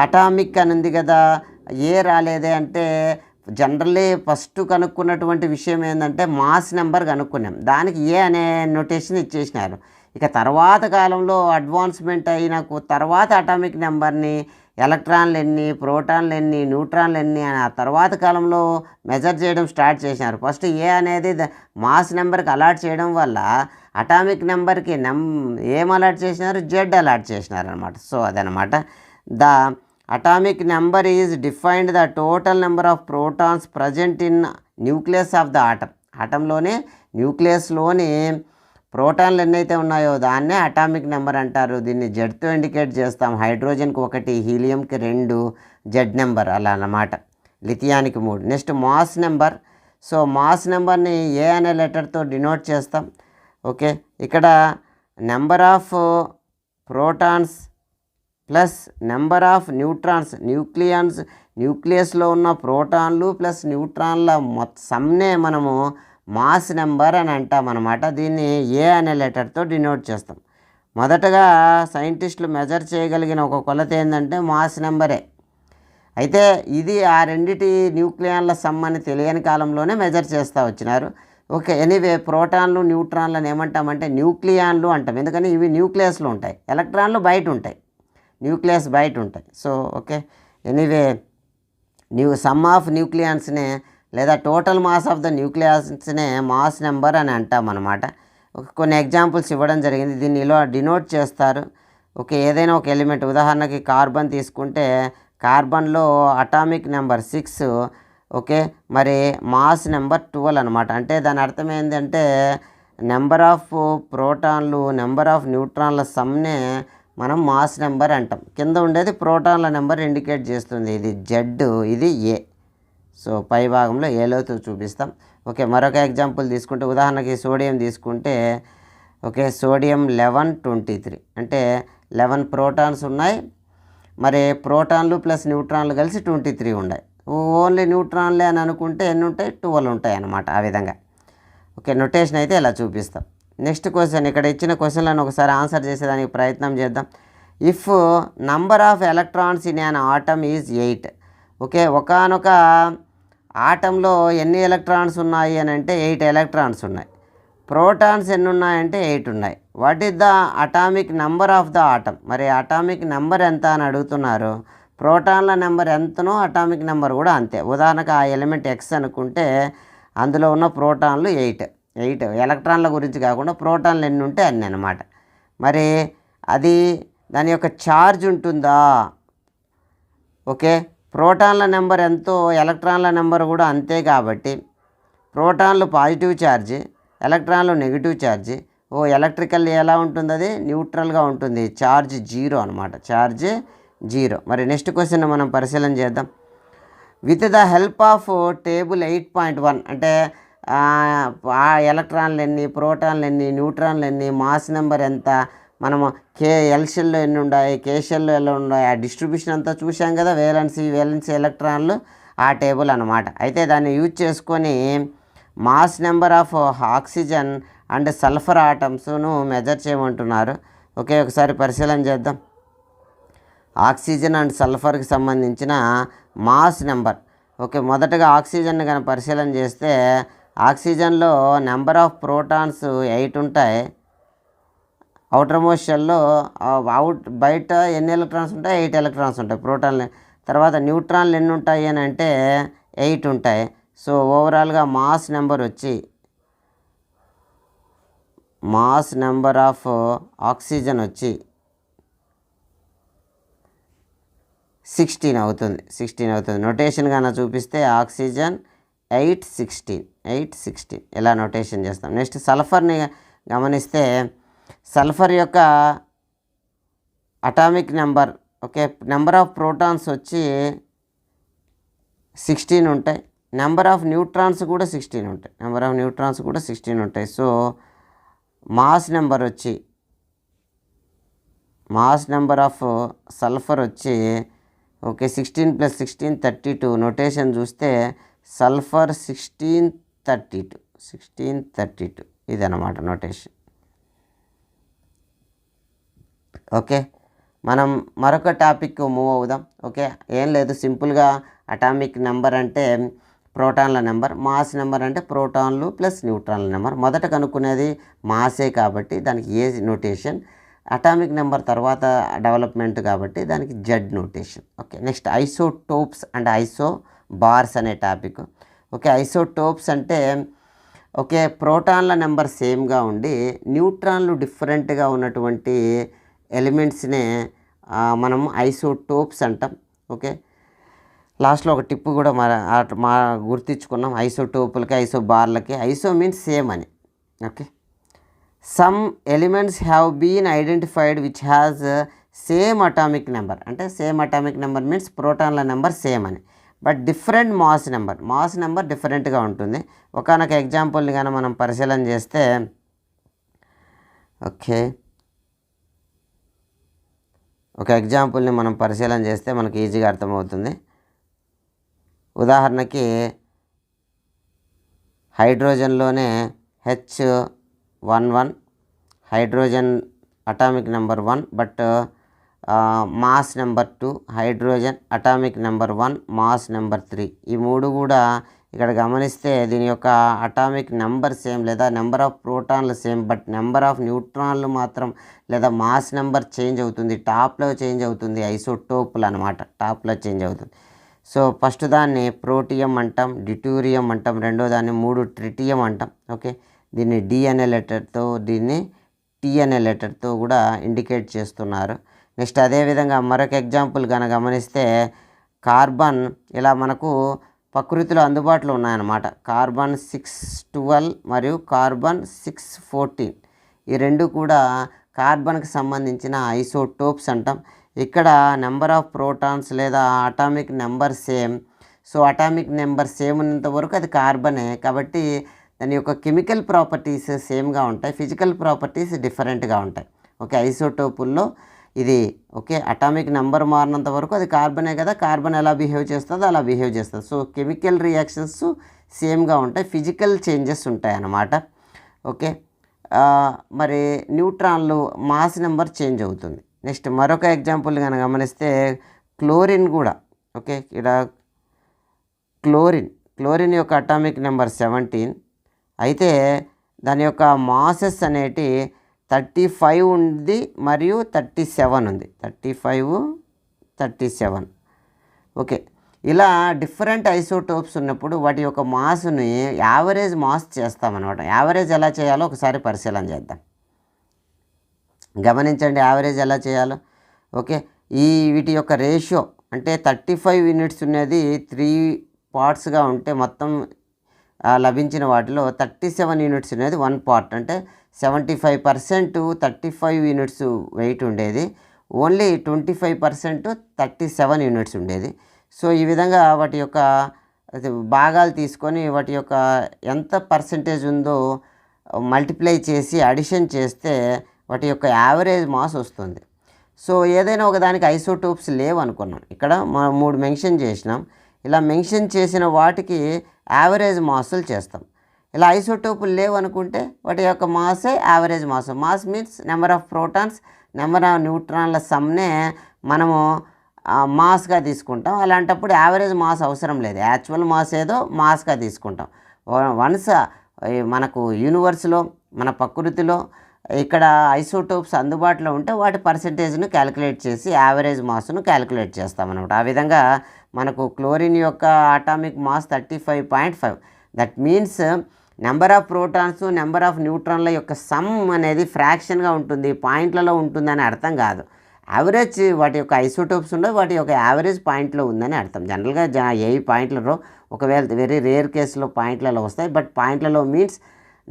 S1: అటామిక్ అని ఉంది కదా, ఏ రాలేదే అంటే జనరల్లీ ఫస్ట్ కనుక్కున్నటువంటి విషయం ఏంటంటే మాస్ నెంబర్ కనుక్కున్నాం, దానికి ఏ అనే నోటేషన్ ఇచ్చేసినారు. ఇక తర్వాత కాలంలో అడ్వాన్స్మెంట్ అయిన తర్వాత అటామిక్ నెంబర్ని ఎలక్ట్రాన్లు ఎన్ని, ప్రోటాన్లు ఎన్ని, న్యూట్రాన్లు ఎన్ని అని ఆ తర్వాత కాలంలో మెజర్ చేయడం స్టార్ట్ చేసినారు. ఫస్ట్ ఏ అనేది మాస్ నెంబర్కి అలాట్ చేయడం వల్ల అటామిక్ నెంబర్కి ఏం అలాట్ చేసినారు, జెడ్ అలాట్ చేసినారు అనమాట. సో అదనమాట. The atomic number is defined the total number of protons present in nucleus of the atom. ఆటంలోనే న్యూక్లియస్లోని ప్రోటాన్లు ఎన్నైతే ఉన్నాయో దాన్నే అటామిక్ నెంబర్ అంటారు. దీన్ని జెడ్తో ఇండికేట్ చేస్తాం. హైడ్రోజన్కి 1, హీలియంకి 2 జెడ్ నెంబర్ అలా అన్నమాట. లిథియానికి 3. Next mass number. So mass నెంబర్ని ఏ అనే లెటర్తో డినోట్ చేస్తాం. ఓకే, ఇక్కడ number of protons plus number of neutrons, న్యూక్లియస్లో ఉన్న ప్రోటాన్లు ప్లస్ న్యూట్రాన్ల సమ్నే మనము మాస్ నెంబర్ అని అంటాం అన్నమాట. దీన్ని ఏ అనే లెటర్తో డినోట్ చేస్తాం. మొదటగా సైంటిస్టులు మెజర్ చేయగలిగిన ఒక కొలత ఏంటంటే మాస్ నెంబరే. అయితే ఇది ఆ రెండిటి న్యూక్లియాన్ల సమ్ అని తెలియని కాలంలోనే మెజర్ చేస్తూ వచ్చినారు. ఓకే, ఎనీవే ప్రోటాన్లు న్యూట్రాన్లను ఏమంటామంటే న్యూక్లియాన్లు అంటాం, ఎందుకని ఇవి న్యూక్లియస్లో ఉంటాయి, ఎలక్ట్రాన్లు బయట ఉంటాయి, న్యూక్లియస్ బయట ఉంటాయి. So okay, anyway sum of న్యూక్లియాన్స్నే లేదా టోటల్ మాస్ ఆఫ్ ద న్యూక్లియస్నే మాస్ నెంబర్ అని అంటాం అన్నమాట. కొన్ని ఎగ్జాంపుల్స్ ఇవ్వడం జరిగింది. దీన్ని ఇలా డినోట్ చేస్తారు. ఓకే, ఏదైనా ఒక ఎలిమెంట్ ఉదాహరణకి కార్బన్ తీసుకుంటే కార్బన్లో అటామిక్ నెంబర్ 6, ఓకే, మరి మాస్ నెంబర్ 12 అనమాట. అంటే దాని అర్థం ఏంటంటే నెంబర్ ఆఫ్ ప్రోటాన్లు నెంబర్ ఆఫ్ న్యూట్రాన్ల సమ్నే మనం మాస్ నెంబర్ అంటాం. కింద ఉండేది ప్రోటాన్ల నెంబర్ ఇండికేట్ చేస్తుంది. ఇది జెడ్, ఇది ఏ. సో పై భాగంలో ఏలోతో చూపిస్తాం. ఓకే, మరొక ఎగ్జాంపుల్ తీసుకుంటే ఉదాహరణకి సోడియం తీసుకుంటే ఓకే, సోడియం 1123 అంటే 11 ప్రోటాన్స్ ఉన్నాయి. మరి ప్రోటాన్లు ప్లస్ న్యూట్రాన్లు కలిసి 23 ఉన్నాయి. ఓన్లీ న్యూట్రాన్లే అని అనుకుంటే ఎన్ని ఉంటాయి? 12 ఉంటాయి అన్నమాట. ఆ విధంగా ఓకే, నొటేషన్ అయితే ఇలా చూపిస్తాం. నెక్స్ట్ క్వశ్చన్, ఇక్కడ ఇచ్చిన క్వశ్చన్లను ఒకసారి ఆన్సర్ చేసేదానికి ప్రయత్నం చేద్దాం. If number of electrons in an atom is 8. Okay, ఒకానొక ఆటంలో ఎన్ని ఎలక్ట్రాన్స్ ఉన్నాయి అని అంటే 8 ఎలక్ట్రాన్స్ ఉన్నాయి. ప్రోటాన్స్ ఎన్ని ఉన్నాయంటే 8 ఉన్నాయి. What is the atomic number of the atom? మరి అటామిక్ నెంబర్ ఎంత అని అడుగుతున్నారు. ప్రోటాన్ల నెంబర్ ఎంతనో అటామిక్ నెంబర్ కూడా అంతే. ఉదాహరణకు ఆ ఎలిమెంట్ ఎక్స్ అనుకుంటే అందులో ఉన్న ప్రోటాన్లు 8 ఎలక్ట్రాన్ల గురించి కాకుండా ప్రోటాన్లు ఎన్ని ఉంటే అన్ని అన్నమాట. మరి అది దాని యొక్క ఛార్జ్ ఉంటుందా? ఓకే, ప్రోటాన్ల నెంబర్ ఎంతో ఎలక్ట్రాన్ల నెంబర్ కూడా అంతే. కాబట్టి ప్రోటాన్లు పాజిటివ్ ఛార్జ్, ఎలక్ట్రాన్లు నెగిటివ్ ఛార్జ్. ఎలక్ట్రికల్ ఎలా ఉంటుంది? అది న్యూట్రల్గా ఉంటుంది. ఛార్జ్ 0 అనమాట, ఛార్జ్ 0. మరి నెక్స్ట్ క్వశ్చన్ మనం పరిశీలన చేద్దాం. With the help of table 8.1 అంటే ఆ ఎలక్ట్రాన్లు ఎన్ని, ప్రోటాన్లు ఎన్ని, న్యూట్రాన్లు ఎన్ని, మాస్ నెంబర్ ఎంత, మనము ఎల్ షెల్లో ఎన్ని ఉన్నాయి, కే షెల్లో ఎలా ఉన్నాయి, ఆ డిస్ట్రిబ్యూషన్ అంతా చూసాం కదా. వేలెన్సీ ఎలక్ట్రాన్లు ఆ టేబుల్ అనమాట. అయితే దాన్ని యూజ్ చేసుకొని mass number of oxygen and sulphur ఆటమ్స్ను మెజర్ చేయమంటున్నారు. ఓకే, ఒకసారి పరిశీలన చేద్దాం. ఆక్సిజన్ అండ్ సల్ఫర్కి సంబంధించిన మాస్ నెంబర్. ఓకే, మొదటగా ఆక్సిజన్ కానీ పరిశీలన చేస్తే ఆక్సిజన్లో నెంబర్ ఆఫ్ ప్రోటాన్స్ 8 ఉంటాయి. అవుటర్ మోస్ట్ షెల్లో బయట ఎన్ని ఎలక్ట్రాన్స్ ఉంటాయి? 8 ఎలక్ట్రాన్స్ ఉంటాయి ప్రోటాన్లు. తర్వాత న్యూట్రాన్లు ఎన్ని ఉంటాయి అని అంటే 8 ఉంటాయి. సో ఓవరాల్గా మాస్ నెంబర్ ఆఫ్ ఆక్సిజన్ వచ్చి 16 అవుతుంది. నొటేషన్ కన్నా చూపిస్తే ఆక్సిజన్ 816 ఇలా నొటేషన్ చేస్తాం. నెక్స్ట్ సల్ఫర్ని గమనిస్తే సల్ఫర్ యొక్క atomic number, okay, number of protons వచ్చి 16 ఉంటాయి. నెంబర్ ఆఫ్ న్యూట్రాన్స్ కూడా 16 ఉంటాయి. So mass number of sulphur వచ్చి ఓకే 16 + 16 32. నొటేషన్ చూస్తే సల్ఫర్ 1632 ఇదన్నమాట నొటేషన్. ఓకే, మనం మరొక టాపిక్ మూవ్ అవుదాం. ఓకే, ఏం లేదు, సింపుల్గా అటామిక్ నెంబర్ అంటే ప్రోటాన్ల నెంబర్, మాస్ నెంబర్ అంటే ప్రోటాన్లు ప్లస్ న్యూట్రాన్ల నెంబర్. మొదట కనుక్కునేది మాసే కాబట్టి దానికి ఏ నోటేషన్, అటామిక్ నెంబర్ తర్వాత డెవలప్మెంట్ కాబట్టి దానికి Z notation. Okay, next isotopes and isobars అనే టాపిక్. ఓకే, ఐసోటోప్స్ అంటే ఓకే ప్రోటాన్ల నెంబర్ సేమ్గా ఉండి న్యూట్రాన్లు డిఫరెంట్గా ఉన్నటువంటి ఎలిమెంట్స్నే మనం ఐసోటోప్స్ అంటాం. ఓకే, లాస్ట్లో ఒక టిప్ కూడా మా గుర్తించుకున్నాం. ఐసోటోపులకి ఐసోబార్లకి. ఐసో మీన్స్ సేమ్ అని. Okay, some elements have been identified which has same atomic number. అంటే సేమ్ అటామిక్ నెంబర్ మీన్స్ ప్రోటాన్ల నెంబర్ సేమ్ అని, బట్ డిఫరెంట్ మాస్ నెంబర్ డిఫరెంట్గా ఉంటుంది. ఒకనొక ఎగ్జాంపుల్ని కానీ మనం పరిశీలన చేస్తే ఓకే, ఒక ఎగ్జాంపుల్ని మనం పరిశీలన చేస్తే మనకు ఈజీగా అర్థమవుతుంది. ఉదాహరణకి హైడ్రోజన్లోనే H11 hydrogen atomic number 1 but mass number 2, hydrogen atomic number 1 mass number 3. ఈ మూడు కూడా ఇక్కడ గమనిస్తే దీని యొక్క అటామిక్ నెంబర్ సేమ్ లేదా నెంబర్ ఆఫ్ ప్రోటాన్లు సేమ్, బట్ నెంబర్ ఆఫ్ న్యూట్రాన్లు మాత్రం లేదా మాస్ నెంబర్ చేంజ్ అవుతుంది, టాప్లో చేంజ్ అవుతుంది. ఐసోటోపులు అనమాట, టాప్లో చేంజ్ అవుతుంది. సో ఫస్ట్ దాన్ని ప్రోటియం అంటాం, డ్యూటేరియం అంటాం, రెండో దాన్ని 3 ట్రిటియం అంటాం. ఓకే, దీన్ని డి అనే లెటర్తో, దీన్ని టీ అనే లెటర్తో కూడా ఇండికేట్ చేస్తున్నారు. నెక్స్ట్ అదేవిధంగా మరొక ఎగ్జాంపుల్ కనుక గమనిస్తే కార్బన్ ఇలా మనకు ప్రకృతిలో అందుబాటులో ఉన్నాయన్నమాట. కార్బన్ 612 మరియు కార్బన్ 614 ఈ రెండు కూడా కార్బన్కి సంబంధించిన ఐసోటోప్స్ అంటాం. ఇక్కడ నెంబర్ ఆఫ్ ప్రోటాన్స్ లేదా atomic number same. So atomic number same ఉన్నంత వరకు అది కార్బనే, కాబట్టి దాని యొక్క కెమికల్ ప్రాపర్టీస్ సేమ్గా ఉంటాయి, ఫిజికల్ ప్రాపర్టీస్ డిఫరెంట్గా ఉంటాయి. ఓకే, ఐసోటోపుల్లో ఇది ఓకే. అటామిక్ నెంబర్ మారినంత వరకు అది కార్బనే కదా, కార్బన్ ఎలా బిహేవ్ చేస్తుందో అలా బిహేవ్ చేస్తుంది. సో కెమికల్ రియాక్షన్స్ సేమ్గా ఉంటాయి, ఫిజికల్ చేంజెస్ ఉంటాయి అన్నమాట. ఓకే, మరి న్యూట్రాన్లు మాస్ నెంబర్ చేంజ్ అవుతుంది. నెక్స్ట్ మరొక ఎగ్జాంపుల్ కనుక గమనిస్తే క్లోరిన్ కూడా. ఓకే, ఇక్కడ క్లోరిన్ యొక్క అటామిక్ నెంబర్ 17, అయితే దాని యొక్క మాసెస్ అనేటి 35 ఉంది మరియు 37 ఉంది. 35, 37. ఓకే, ఇలా డిఫరెంట్ ఐసోటోప్స్ ఉన్నప్పుడు వాటి యొక్క మాస్ని యావరేజ్ మాస్ చేస్తామన్నమాట. యావరేజ్ ఎలా చేయాలో ఒకసారి పరిశీలన చేద్దాం. గమనించండి యావరేజ్ ఎలా చేయాలో. ఓకే, వీటి యొక్క రేషియో అంటే 35 యూనిట్స్ ఉన్నది 3 పార్ట్స్గా ఉంటే మొత్తం లభించిన వాటిలో 37 యూనిట్స్ అనేది 1 పార్ట్. అంటే 75% 35 యూనిట్స్ వెయిట్ ఉండేది, ఓన్లీ 25% 37 యూనిట్స్ ఉండేది. సో ఈ విధంగా వాటి యొక్క భాగాలు తీసుకొని వాటి యొక్క ఎంత పర్సెంటేజ్ ఉందో మల్టిప్లై చేసి అడిషన్ చేస్తే వాటి యొక్క యావరేజ్ మాస్ వస్తుంది. సో ఏదైనా ఒకదానికి ఐసోటోప్స్ లేవు అనుకున్నాం, ఇక్కడ మనం 3 మెన్షన్ చేసినాం. ఇలా మెన్షన్ చేసిన వాటికి యావరేజ్ మాసులు చేస్తాం. ఇలా ఐసోటోపులు లేవు అనుకుంటే వాటి యొక్క మాసే average mass. Mass means number of protons, number of న్యూట్రాన్ల సమ్నే మనము మాస్గా తీసుకుంటాం. అలాంటప్పుడు యావరేజ్ మాస్ అవసరం లేదు, యాక్చువల్ మాస్ ఏదో మాస్గా తీసుకుంటాం. వన్స్ మనకు యూనివర్స్లో మన ప్రకృతిలో ఇక్కడ ఐసోటోప్స్ అందుబాటులో ఉంటే వాటి పర్సెంటేజ్ను క్యాలిక్యులేట్ చేసి యావరేజ్ మాస్ను క్యాలిక్యులేట్ చేస్తామన్నమాట. ఆ విధంగా మనకు క్లోరిన్ యొక్క atomic mass 35.5. That means number of protons, number of న్యూట్రాన్ల యొక్క సమ్ అనేది ఫ్రాక్షన్గా ఉంటుంది, పాయింట్లలో ఉంటుందని అర్థం కాదు. యావరేజ్ వాటి యొక్క ఐసోటోప్స్ ఉండవు, వాటి యొక్క యావరేజ్ పాయింట్లో ఉందని అర్థం. జనరల్గా ఏ పాయింట్లలో ఒకవేళ వెరీ రేర్ కేసులో పాయింట్లలో వస్తాయి, బట్ పాయింట్లలో means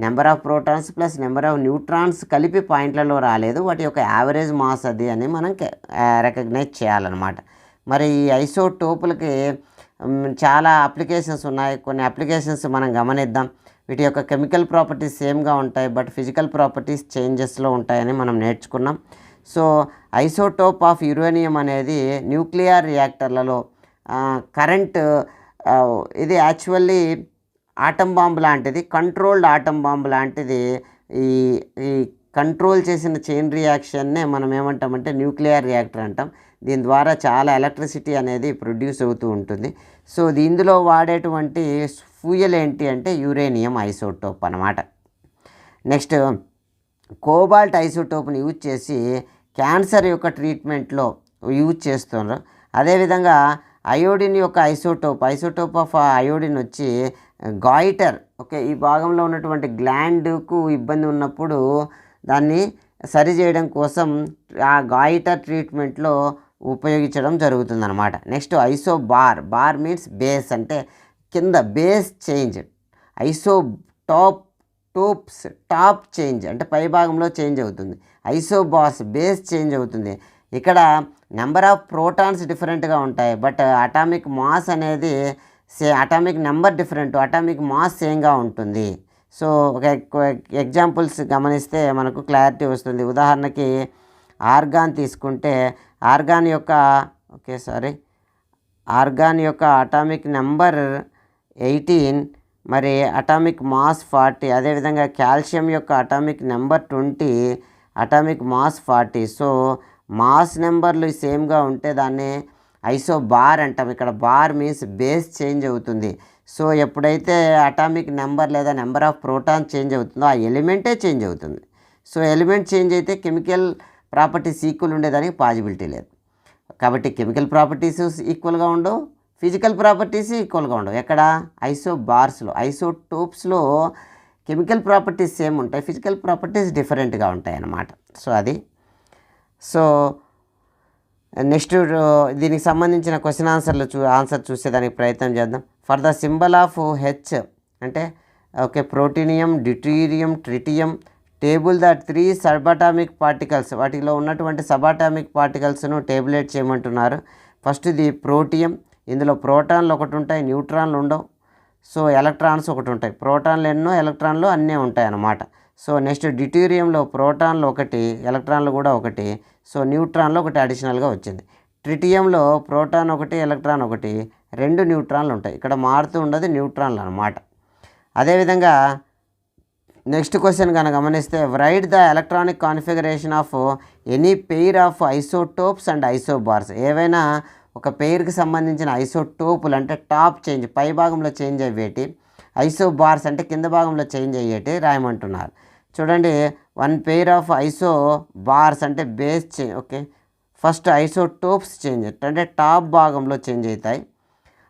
S1: number of protons plus number of neutrons కలిపి పాయింట్లలో రాలేదు, వాటి యొక్క యావరేజ్ మాస్ అది అని మనం రికగ్నైజ్ చేయాలన్నమాట. మరి ఈ ఐసోటోపులకి చాలా అప్లికేషన్స్ ఉన్నాయి. కొన్ని అప్లికేషన్స్ మనం గమనిద్దాం. వీటి యొక్క కెమికల్ ప్రాపర్టీస్ సేమ్గా ఉంటాయి, బట్ ఫిజికల్ ప్రాపర్టీస్ చేంజెస్లో ఉంటాయని మనం నేర్చుకున్నాం. సో ఐసోటోప్ ఆఫ్ యురేనియం అనేది న్యూక్లియర్ రియాక్టర్లలో కరెంట్, ఇది యాక్చువల్లీ ఆటం బాంబు లాంటిది, కంట్రోల్డ్ ఆటం బాంబు లాంటిది. ఈ కంట్రోల్ చేసిన చైన్ రియాక్షన్నే మనం ఏమంటామంటే న్యూక్లియర్ రియాక్టర్ అంటాం. దీని ద్వారా చాలా ఎలక్ట్రిసిటీ అనేది ప్రొడ్యూస్ అవుతూ ఉంటుంది. సో ఇందులో వాడేటువంటి ఫ్యూయల్ ఏంటి అంటే యురేనియం ఐసోటోప్ అన్నమాట. నెక్స్ట్ కోబాల్ట్ ఐసోటోప్ని యూజ్ చేసి క్యాన్సర్ యొక్క ట్రీట్మెంట్లో యూజ్ చేస్తున్నారు. అదేవిధంగా అయోడిన్ యొక్క ఐసోటోప్ ఆఫ్ అయోడిన్ వచ్చి గాయిటర్. ఓకే, ఈ భాగంలో ఉన్నటువంటి గ్లాండ్కు ఇబ్బంది ఉన్నప్పుడు దాన్ని సరి చేయడం కోసం ఆ గాయిటర్ ట్రీట్మెంట్లో ఉపయోగించడం జరుగుతుందన్నమాట. Next isobar. Bar means base, అంటే కింద base change. Isotopes top change అంటే పై భాగంలో చేంజ్ అవుతుంది. ఐసోబార్స్ బేస్ చేంజ్ అవుతుంది. ఇక్కడ నెంబర్ ఆఫ్ ప్రోటాన్స్ డిఫరెంట్గా ఉంటాయి, బట్ అటామిక్ మాస్ అనేది atomic number different, atomic mass సేమ్గా ఉంటుంది. సో ఒక ఎగ్జాంపుల్స్ గమనిస్తే మనకు క్లారిటీ వస్తుంది. ఉదాహరణకి ఆర్గాన్ తీసుకుంటే ఆర్గాన్ యొక్క అటామిక్ నెంబర్ 18 మరి అటామిక్ మాస్ 40. అదేవిధంగా కాల్షియం యొక్క atomic number 20, atomic mass 40. So mass నెంబర్లు సేమ్గా ఉంటే దాన్ని ఐసోబార్ అంటాం. ఇక్కడ బార్ మీన్స్ బేస్ చేంజ్ అవుతుంది. సో ఎప్పుడైతే అటామిక్ నెంబర్ లేదా నెంబర్ ఆఫ్ ప్రోటాన్ చేంజ్ అవుతుందో ఆ ఎలిమెంటే చేంజ్ అవుతుంది. సో ఎలిమెంట్ చేంజ్ అయితే కెమికల్ ప్రాపర్టీస్ ఈక్వల్ ఉండేదానికి పాసిబిలిటీ లేదు. కాబట్టి కెమికల్ ప్రాపర్టీస్ ఈక్వల్గా ఉండవు, ఫిజికల్ ప్రాపర్టీస్ ఈక్వల్గా ఉండవు. ఎక్కడ? ఐసోబార్స్లో. ఐసోటోప్స్లో కెమికల్ ప్రాపర్టీస్ సేమ్ ఉంటాయి, ఫిజికల్ ప్రాపర్టీస్ డిఫరెంట్గా ఉంటాయి అన్నమాట. సో అది. సో నెక్స్ట్ దీనికి సంబంధించిన క్వశ్చన్ ఆన్సర్ చూసేదానికి ప్రయత్నం చేద్దాం. For the symbol of H అంటే okay, protium, deuterium, tritium, table the 3 subatomic particles, వాటిలో ఉన్నటువంటి సబాటామిక్ పార్టికల్స్ను టేబులేట్ చేయమంటున్నారు. ఫస్ట్ ఇది ప్రోటియం, ఇందులో ప్రోటాన్లు ఒకటి ఉంటాయి, న్యూట్రాన్లు ఉండవు. సో ఎలక్ట్రాన్స్ ఒకటి ఉంటాయి, ప్రోటాన్లు ఎన్నో ఎలక్ట్రాన్లు అన్నీ ఉంటాయి అన్నమాట. సో నెక్స్ట్ డ్యూటీరియంలో ప్రోటాన్లు ఒకటి, ఎలక్ట్రాన్లు కూడా ఒకటి, సో న్యూట్రాన్లు ఒకటి అడిషనల్గా వచ్చింది. ట్రిటియంలో ప్రోటాన్ ఒకటి, ఎలక్ట్రాన్ ఒకటి, 2 న్యూట్రాన్లు ఉంటాయి. ఇక్కడ మారుతూ ఉండదు, న్యూట్రాన్లు అన్నమాట. అదేవిధంగా నెక్స్ట్ క్వశ్చన్ కనుక గమనిస్తే, right the electronic configuration of any pair of isotopes and isobars. ఏవైనా ఒక పెయిర్కి సంబంధించిన ఐసోటోపులు అంటే టాప్ చేంజ్, పై భాగంలో చేంజ్ అయ్యేటి, ఐసోబార్స్ అంటే కింద భాగంలో చేంజ్ అయ్యేటి రాయమంటున్నారు. చూడండి, 1 పెయిర్ ఆఫ్ ఐసోబార్స్ అంటే base change. Okay, first isotopes change అంటే టాప్ భాగంలో చేంజ్ అవుతాయి.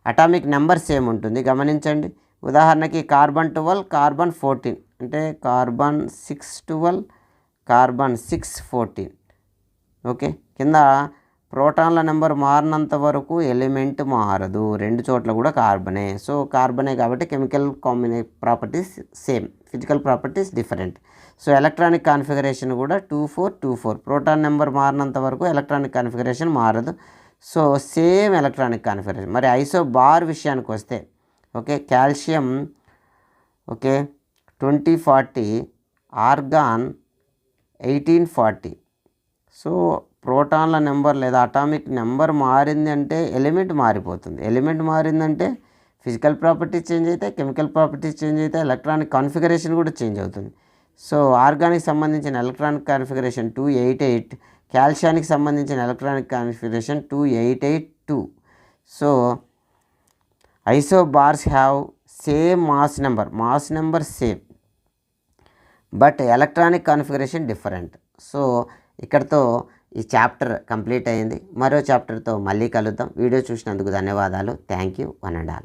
S1: అటామిక్ నెంబర్ సేమ్ ఉంటుంది, గమనించండి. ఉదాహరణకి కార్బన్ 12, కార్బన్ 14 అంటే కార్బన్ 612, కార్బన్ 614. ఓకే, కింద ప్రోటాన్ల నెంబర్ మారినంత వరకు ఎలిమెంట్ మారదు, 2 చోట్ల కూడా కార్బనే. సో కార్బనే కాబట్టి chemical properties same, physical properties different. So electronic configuration కూడా 2424, ప్రోటాన్ నెంబర్ మారినంత వరకు ఎలక్ట్రానిక్ కాన్ఫిగరేషన్ మారదు. So same electronic configuration. మరి ఐసోబార్ విషయానికి వస్తే, okay, calcium okay 2040, argon 1840. So ప్రోటాన్ల నెంబర్ లేదా అటామిక్ నెంబర్ మారింది అంటే ఎలిమెంట్ మారిపోతుంది. ఎలిమెంట్ మారిందంటే ఫిజికల్ ప్రాపర్టీస్ చేంజ్ అవుతాయి, కెమికల్ ప్రాపర్టీస్ చేంజ్ అవుతాయి, ఎలక్ట్రానిక్ కాన్ఫిగరేషన్ కూడా చేంజ్ అవుతుంది. సో ఆర్గానిక్ సంబంధించిన ఎలక్ట్రానిక్ కాన్ఫిగరేషన్ 288, కాల్షియానికి సంబంధించిన electronic configuration 2882. So isobars have same mass number same, but electronic configuration different. So ఇక్కడతో ఈ చాప్టర్ కంప్లీట్ అయింది. మరో చాప్టర్తో మళ్ళీ కలుద్దాం. వీడియో చూసినందుకు ధన్యవాదాలు. Thank you, one and all.